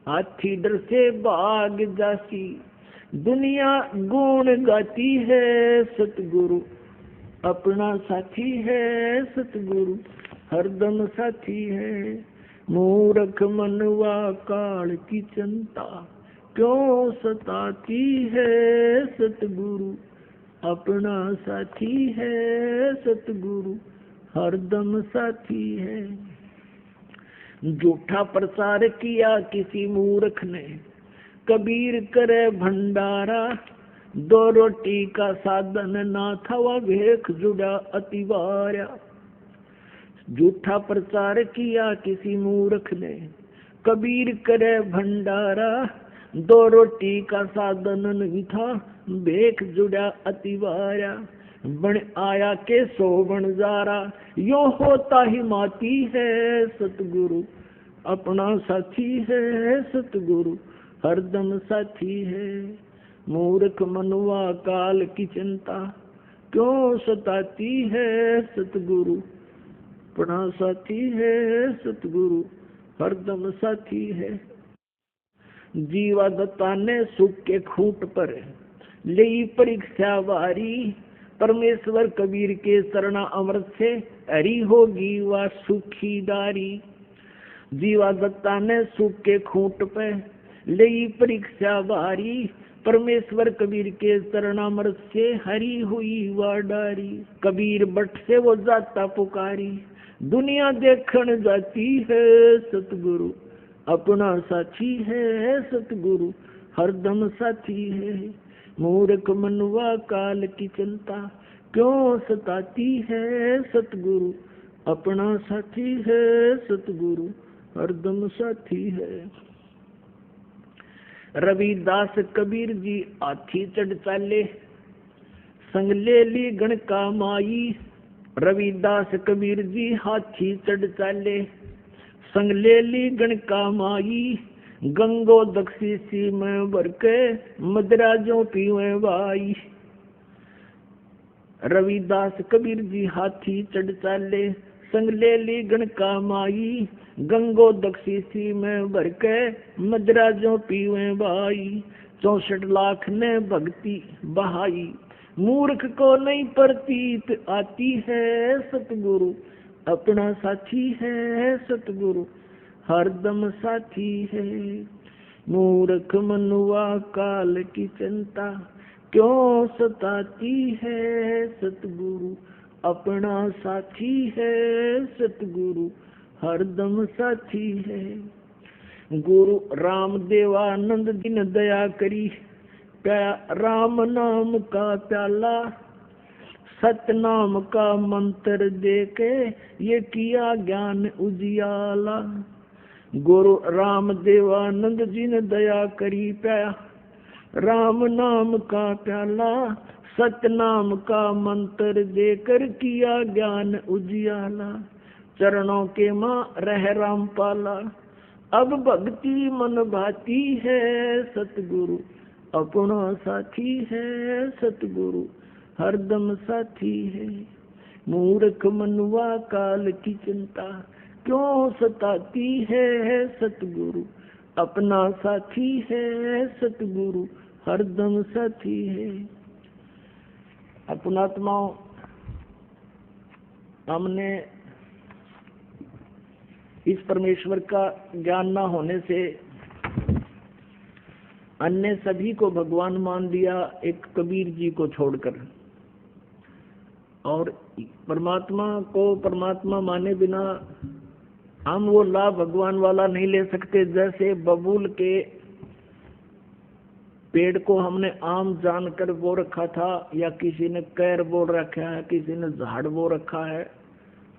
हाथी डर से भाग जासी, दुनिया गुण गाती है। सतगुरु अपना साथी है, सतगुरु हरदम साथी है। मूर्ख मनवा काल की चिंता क्यों सताती है। सतगुरु अपना साथी है, सतगुरु हरदम साथी है। झूठा प्रचार किया किसी मूर्ख ने, कबीर करे भंडारा। 2 रोटी का साधन ना था, वह भेख जुड़ा अतिवार्या। झूठा प्रचार किया किसी मूर्ख ने, कबीर करे भंडारा। 2 रोटी का साधन नहीं था, भेख जुड़ा अतिवार्या। बन आया के 100 बनजारा, यो होता ही माती है। सतगुरु अपना साथी है, सतगुरु हरदम साथी है। मूर्ख मनुआ काल की चिंता क्यों सताती है। सतगुरु अपना साथी है, सतगुरु हरदम साथी है। जीवा दत्ता ने सुख के खूंट पर ली परीक्षा बारी। परमेश्वर कबीर के शरणा अमृत से हरी होगी वह सुखीदारी। जीवा दत्ता ने सुख के खूंट पे ली परीक्षा बारी। परमेश्वर कबीर के शरणामृत से हरी हुई वह डारी। कबीर बट से वो जाता पुकारी, दुनिया देखण जाती है। सतगुरु अपना साथी है, सतगुरु हरदम साथी है। मूर्ख मनुआ काल की चिंता क्यों सताती है। सतगुरु अपना साथी है, सतगुरु हरदम साथी है। रविदास कबीर जी हाथी चढ़ चाले, संग ले ली गणका माई। रविदास कबीर जी हाथी चढ़ चाले, संग ले ली गणका माई। गंगो दक्षी सी में भर के, मदराजों पीवे भाई। रविदास कबीर जी हाथी चढ़ चाले, संग ले ली गणका माई। गंगो दक्षी सी में भर के, मदराजों पीवे भाई। 64 लाख ने भक्ति बहाई, मूर्ख को नहीं प्रतीत आती है। सतगुरु अपना साथी है, सतगुरु हरदम साथी है। मूर्ख मनुआ काल की चिंता क्यों सताती है। सतगुरु अपना साथी है, सतगुरु हरदम साथी है। गुरु राम देवानंद दिन दया करी, प्या राम नाम का प्याला। सतनाम का मंत्र देके, ये किया ज्ञान उजियाला। गुरु राम देवानंद जी ने दया करी, प्या राम नाम का प्याला। सतनाम का मंत्र देकर किया ज्ञान उजियाला। चरणों के माँ रह राम पाला, अब भक्ति मन भाती है। सतगुरु अपना साथी है, सतगुरु हरदम साथी है। मूर्ख मनुआ काल की चिंता क्यों सताती है। सतगुरु अपना साथी है, सतगुरु हरदम साथी है। अपनात्माओं, हमने इस परमेश्वर का ज्ञान न होने से अन्य सभी को भगवान मान लिया एक कबीर जी को छोड़कर, और परमात्मा को परमात्मा माने बिना हम वो लाभ भगवान वाला नहीं ले सकते। जैसे बबूल के पेड़ को हमने आम जानकर बो रखा था, या किसी ने कैर बो रखा है, किसी ने झाड़ बो रखा है,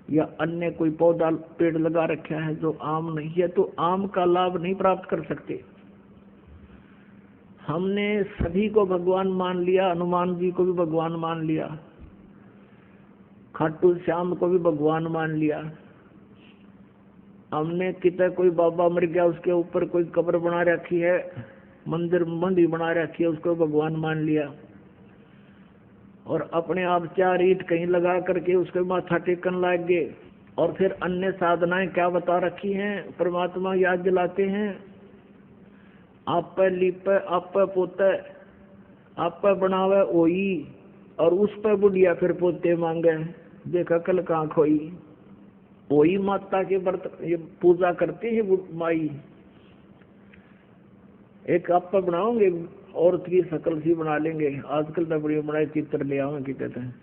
या अन्य कोई पौधा पेड़ लगा रखा है जो आम नहीं है, तो आम का लाभ नहीं प्राप्त कर सकते। हमने सभी को भगवान मान लिया, हनुमान जी को भी भगवान मान लिया, खाटू श्याम को भी भगवान मान लिया। हमने कितना कोई बाबा मर गया उसके ऊपर कोई कब्र बना रखी है, मंदिर मंदिर बना रखी है, उसको भगवान मान लिया, और अपने आप 4 ईंट कहीं लगा करके उसके माथा टेकन लग गए। और फिर अन्य साधनाएं क्या बता रखी हैं, परमात्मा याद दिलाते हैं, आप पे लिपे आप पे पोते आप पे बनावे ओई, और उस पे बुढ़िया फिर पोते मांगे, देखा कल कहाँ खोई। ओई माता के व्रत ये पूजा करते हैं माई। एक आप पे बनाओगे, औरत की शकल सी बना लेंगे, आजकल तो बड़ी बड़ा चित्र ले आओगे कि कहते हैं,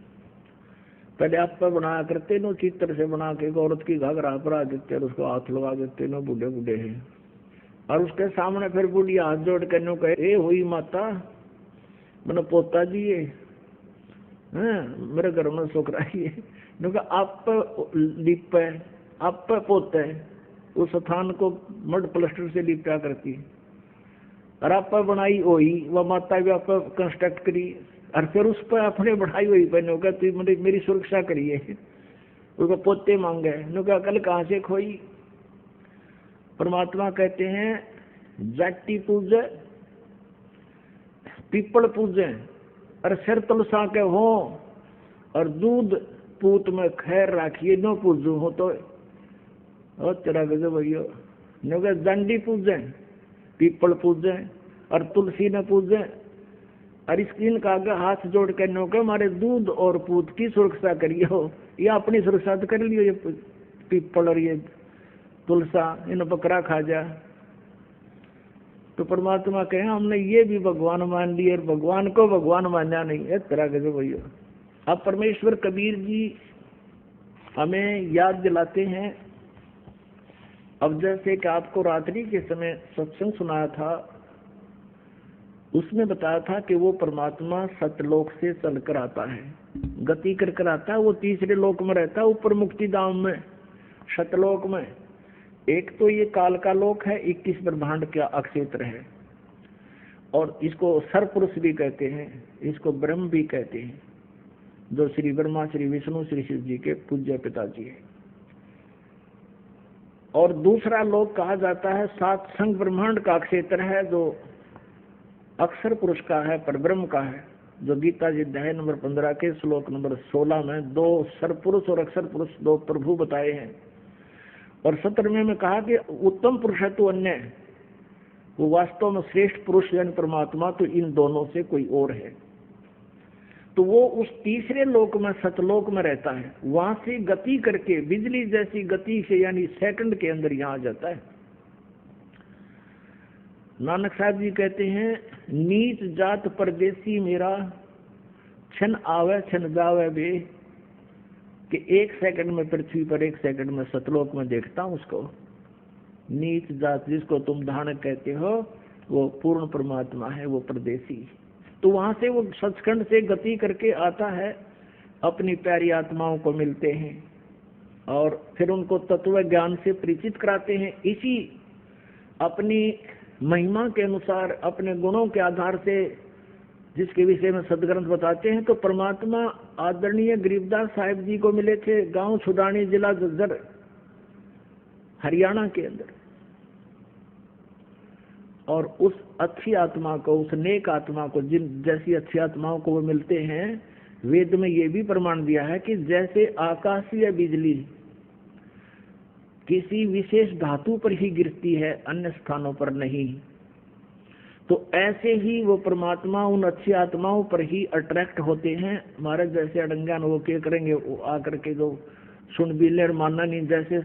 पहले आप पे बनाया करते नो, चित्र से बना के औरत की घाघरा परा देते और उसको हाथ लगा देते नो, बूढ़े बूढ़े हैं, और उसके सामने फिर बुढ़िया हाथ जोड़ कर नो कहे, ए हुई माता मैंने पोता जी ये मेरे घर में सुख रही है, आप लिपे आप पे पोते उस स्थान को मड प्लास्टर से लिपटा करती, और आप पर बनाई हुई वह माता भी आप कंस्ट्रक्ट करी, और फिर उस पर अपने बढ़ाई हुई बहनों का तो मेरी सुरक्षा करिए, उसको पोते मांगे नो क्या कल कहाँ से खोई। परमात्मा कहते हैं जाति पूजे पीपल पूजे और सिर तुलसा के हो, और दूध पूत में खैर राखिए नो पूजू हो तो तेरा गजब भैया नो क्या दंडी पूजे पीपल पूजे और तुलसी ने पूजे, और स्क्रीन का आगे हाथ जोड़ के नो के हमारे दूध और पूत की सुरक्षा करिए हो, या अपनी सुरक्षा तो कर लियो, ये पीपल और ये तुलसा इन बकरा खा जा। तो परमात्मा कहे हमने ये भी भगवान मान लिए और भगवान को भगवान माना नहीं है, तरह के जो भैया। अब परमेश्वर कबीर जी हमें याद दिलाते हैं। अब जैसे कि आपको रात्रि के समय सत्संग सुनाया था, उसमें बताया था कि वो परमात्मा सतलोक से चलकर आता है, गति कर कर आता है, वो तीसरे लोक में रहता है, ऊपर मुक्ति धाम में सतलोक में। एक तो ये काल का लोक है, 21 ब्रह्मांड का अक्षेत्र है, और इसको सरपुरुष भी कहते हैं, इसको ब्रह्म भी कहते हैं, जो श्री ब्रह्मा श्री विष्णु श्री शिव जी के पूज्य पिताजी है। और दूसरा लोक कहा जाता है सात संग ब्रह्मांड का क्षेत्र है, जो अक्षर पुरुष का है, परब्रह्म का है, जो गीता जी अध्याय नंबर 15 के श्लोक नंबर 16 में 2 सरपुरुष और अक्षर पुरुष 2 प्रभु बताए हैं। और 17वें में कहा कि उत्तम पुरुष है तो अन्य, वो वास्तव में श्रेष्ठ पुरुष यानी परमात्मा तो इन दोनों से कोई और है। तो वो उस तीसरे लोक में सतलोक में रहता है, वहां से गति करके बिजली जैसी गति से यानी सेकंड के अंदर यहाँ आ जाता है। नानक साहब जी कहते हैं नीच जात परदेसी मेरा, क्षण आवे क्षण जावे बे, कि 1 सेकंड में पृथ्वी पर 1 सेकंड में सतलोक में देखता हूं उसको। नीच जात जिसको तुम धारण कहते हो वो पूर्ण परमात्मा है, वो परदेसी। तो वहां से वो सचखंड से गति करके आता है, अपनी प्यारी आत्माओं को मिलते हैं और फिर उनको तत्व ज्ञान से परिचित कराते हैं। इसी अपनी महिमा के अनुसार, अपने गुणों के आधार से जिसके विषय में सदग्रंथ बताते हैं, तो परमात्मा आदरणीय गरीबदास साहिब जी को मिले थे, गांव छुडानी, जिला झज्जर, हरियाणा के अंदर। और उस अच्छी आत्मा को, उस नेक आत्मा को, जिन जैसी अच्छी आत्माओं को वो मिलते हैं, वेद में ये भी प्रमाण दिया है कि जैसे आकाशीय बिजली किसी विशेष धातु पर ही गिरती है, अन्य स्थानों पर नहीं, तो ऐसे ही वो परमात्मा उन अच्छी आत्माओं पर ही अट्रैक्ट होते हैं। महाराज जैसे अड़ंगान वो क्या करेंगे, वो आकर के जो सुन बिले और मानना नहीं, जैसे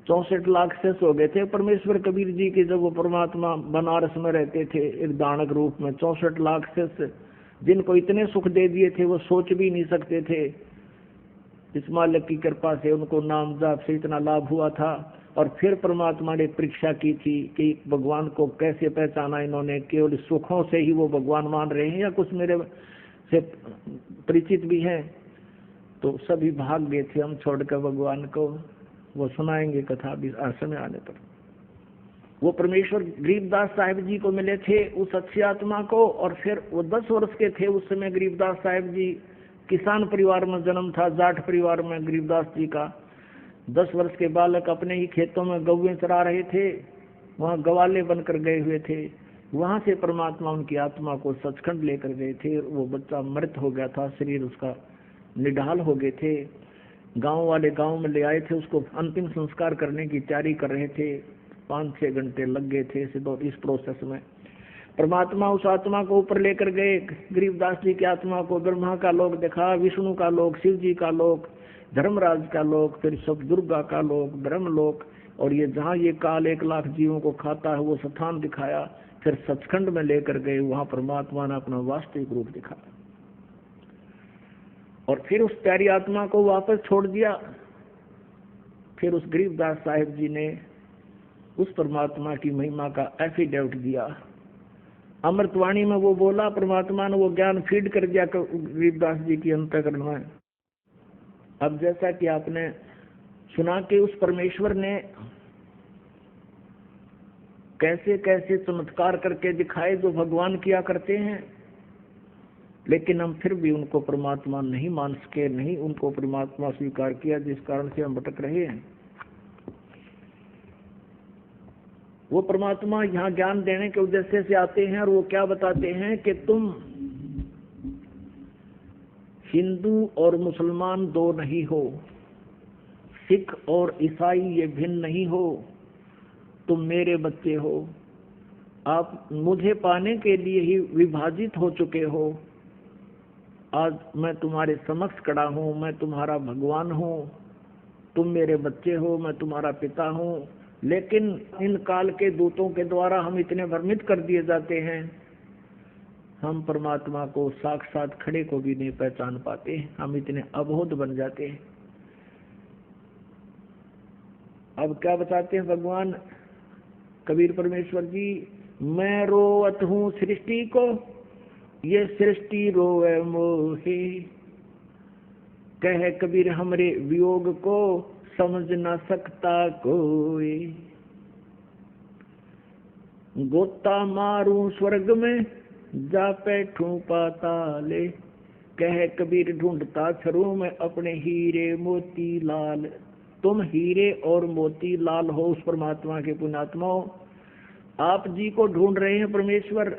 64 लाख शेष हो गए थे परमेश्वर कबीर जी के, जब वो परमात्मा बनारस में रहते थे एक दानक रूप में। 64 लाख शेष जिनको इतने सुख दे दिए थे वो सोच भी नहीं सकते थे। इस मालिक की कृपा से उनको नाम जाप से इतना लाभ हुआ था। और फिर परमात्मा ने परीक्षा की थी कि भगवान को कैसे पहचाना इन्होंने, केवल सुखों से ही वो भगवान मान रहे हैं या कुछ मेरे से परिचित भी हैं। तो सभी भाग गए थे हम छोड़कर भगवान को। वो सुनाएंगे कथा भी समय आने पर। वो परमेश्वर गरीबदास साहिब जी को मिले थे, उस अच्छी आत्मा को। और फिर वो 10 वर्ष के थे उस समय। गरीबदास साहिब जी किसान परिवार में जन्म था, जाट परिवार में गरीबदास जी का। 10 वर्ष के बालक अपने ही खेतों में गौएं चरा रहे थे, वहाँ गवाले बनकर गए हुए थे। वहाँ से परमात्मा उनकी आत्मा को सचखंड लेकर गए थे। वो बच्चा मृत हो गया था, शरीर उसका निढाल हो गए थे। गांव वाले गांव में ले आए थे, उसको अंतिम संस्कार करने की तैयारी कर रहे थे। 5-6 घंटे लग गए थे इस प्रोसेस में। परमात्मा उस आत्मा को ऊपर लेकर गए। गरीबदास जी की आत्मा को ब्रह्मा का लोक देखा, विष्णु का लोक, शिव जी का लोक, धर्मराज का लोक, फिर सब दुर्गा का लोक, ब्रह्म लोक, और ये जहाँ ये काल 1 लाख जीवों को खाता है वो स्थान दिखाया। फिर सचखंड में लेकर गए, वहाँ परमात्मा ने अपना वास्तविक रूप दिखाया। और फिर उस प्यारी आत्मा को वापस छोड़ दिया। फिर उस गरीबदास साहिब जी ने उस परमात्मा की महिमा का एफिडेविट दिया। अमृतवाणी में वो बोला, परमात्मा ने वो ज्ञान फीड कर दिया गरीबदास जी की अंतःकरण में। अब जैसा कि आपने सुना कि उस परमेश्वर ने कैसे कैसे चमत्कार करके दिखाए जो भगवान किया करते हैं, लेकिन हम फिर भी उनको परमात्मा नहीं मान सके, नहीं उनको परमात्मा स्वीकार किया, जिस कारण से हम भटक रहे हैं। वो परमात्मा यहाँ ज्ञान देने के उद्देश्य से आते हैं और वो क्या बताते हैं कि तुम हिंदू और मुसलमान दो नहीं हो, सिख और ईसाई ये भिन्न नहीं हो, तुम मेरे बच्चे हो। आप मुझे पाने के लिए ही विभाजित हो चुके हो। आज मैं तुम्हारे समक्ष खड़ा हूँ, मैं तुम्हारा भगवान हूँ, तुम मेरे बच्चे हो, मैं तुम्हारा पिता हूँ। लेकिन इन काल के दूतों के द्वारा हम इतने भ्रमित कर दिए जाते हैं, हम परमात्मा को साक्षात खड़े को भी नहीं पहचान पाते, हम इतने अबोध बन जाते हैं। अब क्या बताते हैं भगवान कबीर परमेश्वर जी, मैं रोवत हूँ सृष्टि को, ये सृष्टि रोवे मोहे। कहे कबीर हमरे वियोग को, समझ न सकता कोई। गोता मारूं स्वर्ग में, जा बैठूं पाताले। कहे कबीर ढूंढता छरू में अपने हीरे मोती लाल। तुम हीरे और मोती लाल हो उस परमात्मा के पुण्यात्माओं। आप जी को ढूंढ रहे हैं परमेश्वर।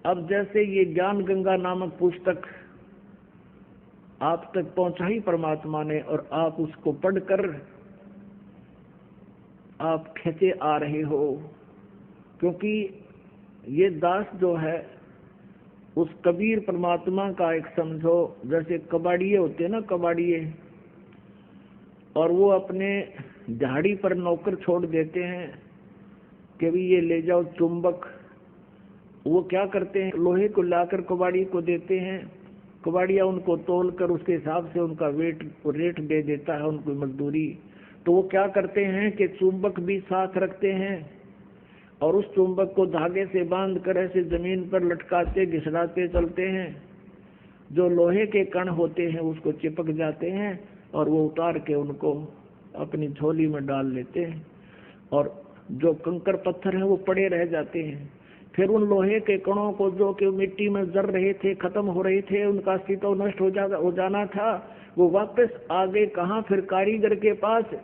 अब जैसे ये ज्ञान गंगा नामक पुस्तक आप तक पहुंचा ही परमात्मा ने, और आप उसको पढ़कर आप खींचे आ रहे हो, क्योंकि ये दास जो है उस कबीर परमात्मा का एक समझो जैसे कबाड़िए होते हैं ना, कबाड़िए, और वो अपने झाड़ी पर नौकर छोड़ देते हैं कि भी ये ले जाओ चुंबक। वो क्या करते हैं, लोहे को लाकर कबाड़ी को देते हैं, कबाड़िया उनको तोल कर उसके हिसाब से उनका रेट दे देता है, उनको मजदूरी। तो वो क्या करते हैं कि चुंबक भी साथ रखते हैं और उस चुंबक को धागे से बांध कर ऐसे जमीन पर लटकाते घिसड़ाते चलते हैं। जो लोहे के कण होते हैं उसको चिपक जाते हैं और वो उतार के उनको अपनी झोली में डाल लेते हैं, और जो कंकर पत्थर है वो पड़े रह जाते हैं। फिर उन लोहे के कणों को जो कि मिट्टी में जर रहे थे, खत्म हो रहे थे, उनका अस्तित्व नष्ट हो जाना था, वो वापस आ गए कहाँ, फिर कारीगर के पास।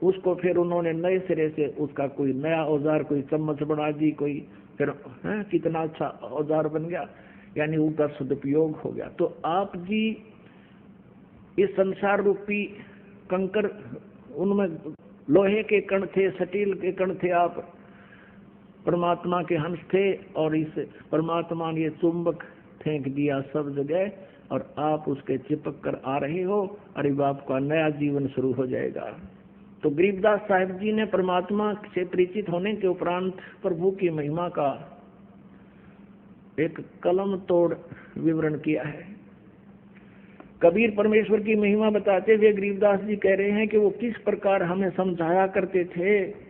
उसको फिर उन्होंने नए सिरे से उसका कोई नया औजार, कोई चम्मच बना दी, कोई फिर कितना अच्छा औजार बन गया, यानी उनका सदुपयोग हो गया। तो आप जी इस संसार रूपी कंकर, उनमें लोहे के कण थे, स्टील के कण थे, आप परमात्मा के हंस थे, और इस परमात्मा ने चुंबक फेंक दिया सब जगह, और आप उसके चिपक कर आ रहे हो। अरे बाप का नया जीवन शुरू हो जाएगा। तो गरीबदास साहिब जी ने परमात्मा से परिचित होने के उपरांत प्रभु की महिमा का एक कलम तोड़ विवरण किया है। कबीर परमेश्वर की महिमा बताते हुए गरीबदास जी कह रहे हैं कि वो किस प्रकार हमें समझाया करते थे,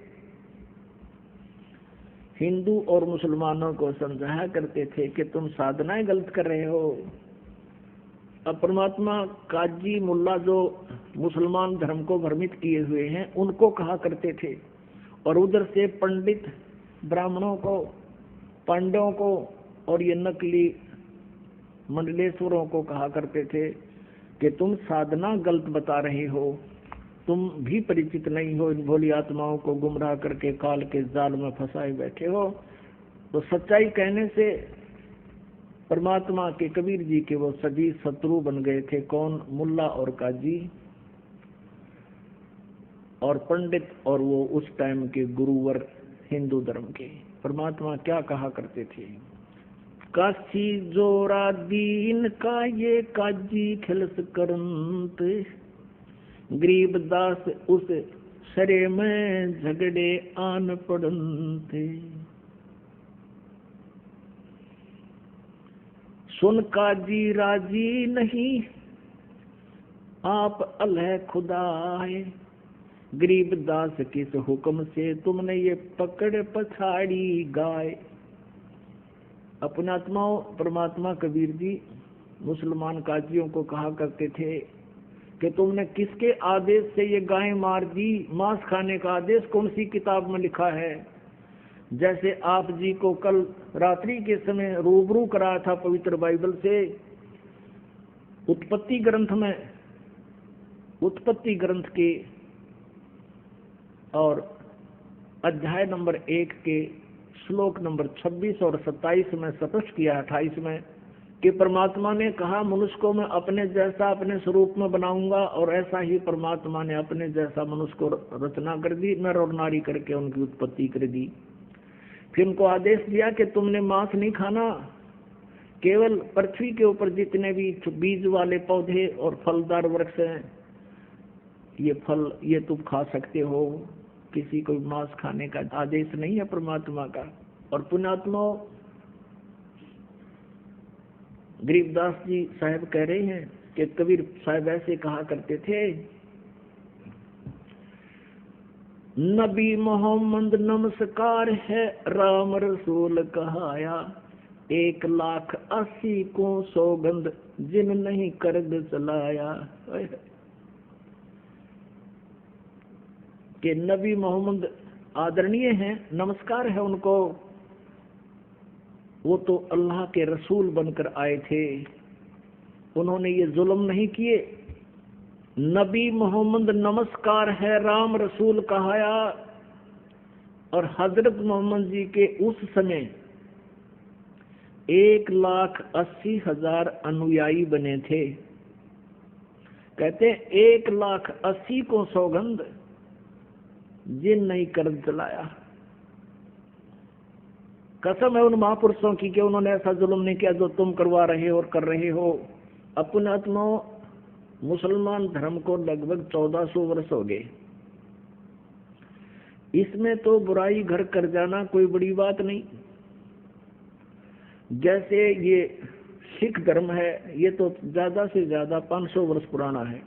हिंदू और मुसलमानों को समझाया करते थे कि तुम साधनाएं गलत कर रहे हो। अब परमात्मा काजी मुल्ला जो मुसलमान धर्म को भ्रमित किए हुए हैं उनको कहा करते थे, और उधर से पंडित ब्राह्मणों को, पांडवों को और ये नकली मंडलेश्वरों को कहा करते थे कि तुम साधना गलत बता रहे हो, तुम भी परिचित नहीं हो, इन भोली आत्माओं को गुमराह करके काल के जाल में फंसाए बैठे हो। तो सच्चाई कहने से परमात्मा के कबीर जी के वो सभी शत्रु बन गए थे। कौन? मुल्ला और काजी और पंडित और वो उस टाइम के गुरुवर हिंदू धर्म के। परमात्मा क्या कहा करते थे? काशी जोरा दीन का ये काजी खिलस करंत, गरीबदास उस सरे में झगड़े आन पड़ंते। सुन काजी राजी नहीं आप अलह खुदाए, गरीबदास किस हुक्म से तुमने ये पकड़ पछाड़ी गाय। अपने आत्माओं परमात्मा कबीर जी मुसलमान काजियों को कहा करते थे कि तुमने किसके आदेश से ये गाय मार दी? मांस खाने का आदेश कौन सी किताब में लिखा है? जैसे आप जी को कल रात्रि के समय रूबरू कराया था पवित्र बाइबल से, उत्पत्ति ग्रंथ में, उत्पत्ति ग्रंथ के और अध्याय नंबर 1 के श्लोक नंबर 26 और 27 में स्पष्ट किया, 28 में, कि परमात्मा ने कहा मनुष्य को मैं अपने जैसा अपने स्वरूप में बनाऊंगा, और ऐसा ही परमात्मा ने अपने जैसा मनुष्य को रचना कर दी, नर और नारी करके उनकी उत्पत्ति कर दी। फिर उनको आदेश दिया कि तुमने मांस नहीं खाना, केवल पृथ्वी के ऊपर जितने भी बीज वाले पौधे और फलदार वृक्ष हैं ये फल ये तुम खा सकते हो, किसी को मांस खाने का आदेश नहीं है परमात्मा का। और पुण्यात्मा गरीबदास जी साहब कह रहे हैं कि कबीर साहब ऐसे कहा करते थे, नबी मोहम्मद नमस्कार है राम रसूल कहाया, 1,80,000 को सौगंध जिन नहीं कर्द चलाया। कि नबी मोहम्मद आदरणीय हैं, नमस्कार है उनको, वो तो अल्लाह के रसूल बनकर आए थे, उन्होंने ये जुल्म नहीं किए। नबी मोहम्मद नमस्कार है राम रसूल कहाया। और हजरत मोहम्मद जी के उस समय 1,80,000 अनुयायी बने थे। कहते 1,80,000 को सौगंध जिन नहीं कर्ज चलाया। कसम है उन महापुरुषों की कि उन्होंने ऐसा जुल्म नहीं किया जो तुम करवा रहे हो और कर रहे हो। अपने आत्माओं मुसलमान धर्म को लगभग 1400 वर्ष हो गए। इसमें तो बुराई घर कर जाना कोई बड़ी बात नहीं। जैसे ये सिख धर्म है, ये तो ज्यादा से ज्यादा 500 वर्ष पुराना है,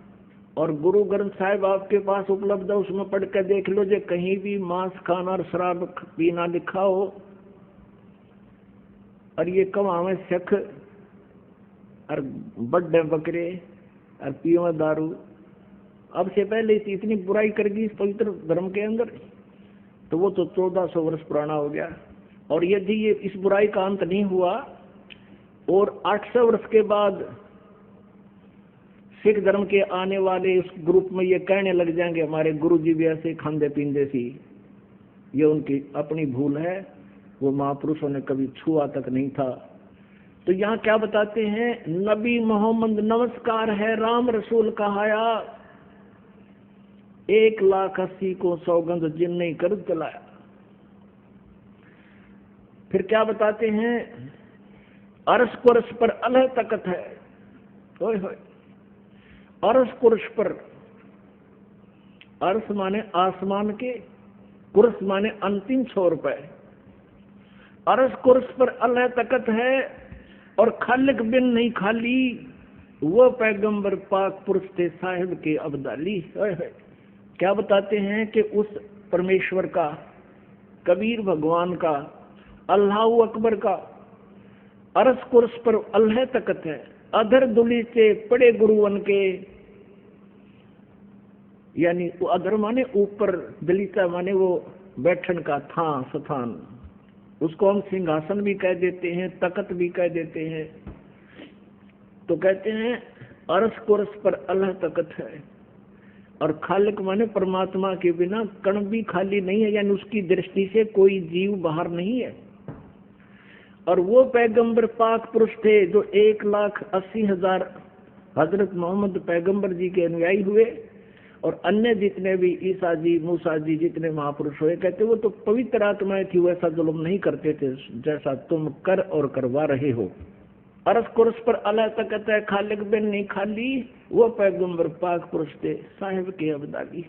और गुरु ग्रंथ साहिब आपके पास उपलब्ध है, उसमें पढ़ के देख लो, जो कहीं भी मांस खाना और शराब पीना लिखा हो, और ये कमावे सिख और बड़े बकरे और पियो दारू। अब से पहले इतनी बुराई कर दी इस पवित्र धर्म के अंदर, तो वो तो 1400 वर्ष पुराना हो गया। और यदि ये इस बुराई का अंत नहीं हुआ और 800 वर्ष के बाद सिख धर्म के आने वाले उस ग्रुप में ये कहने लग जाएंगे हमारे गुरु जी भी ऐसे खांदे पींदे सी, ये उनकी अपनी भूल है, वो महापुरुषों ने कभी छुआ तक नहीं था। तो यहाँ क्या बताते हैं, नबी मोहम्मद नमस्कार है राम रसूल कहाया, 1,80,000 को सौगंध जिन नहीं कर चलाया। फिर क्या बताते हैं, अरस कुरस पर अलह तकत है। होय होय, अरस कुरस पर अर्श माने आसमान के, कुर्स माने अंतिम छोर पे। अर्श कुर्स पर अल्लाह तकत है और खालिक बिन नहीं खाली, वो पैगंबर पाक पुरुष थे साहिब के अब्दाली। क्या बताते हैं कि उस परमेश्वर का, कबीर भगवान का, अल्लाह अकबर का अर्श कुर्स पर अल्लाह तकत है। अधर दुली से पड़े गुरुवन के, यानी वो अधर माने ऊपर, दलिता माने वो बैठन का था स्थान, उसको हम सिंहासन भी कह देते हैं, तकत भी कह देते हैं। तो कहते हैं अर्श कुर्स पर अल्लाह तकत है और खालिक माने परमात्मा के बिना कण भी खाली नहीं है, यानी उसकी दृष्टि से कोई जीव बाहर नहीं है। और वो पैगंबर पाक पुरुष थे जो 1,80,000 हजरत मोहम्मद पैगंबर जी के अनुयायी हुए, और अन्य जितने भी ईसा जी, मूसा जी, जितने महापुरुष हुए, कहते वो तो पवित्र आत्माएं थी, वैसा जुल्म नहीं करते थे जैसा तुम कर और करवा रहे हो। अर्श कुर्स पर अल्लाह तकत है, खालिक बिन नहीं खाली, वो पैगंबर पाक पुरुष थे साहिब के अब्दाली।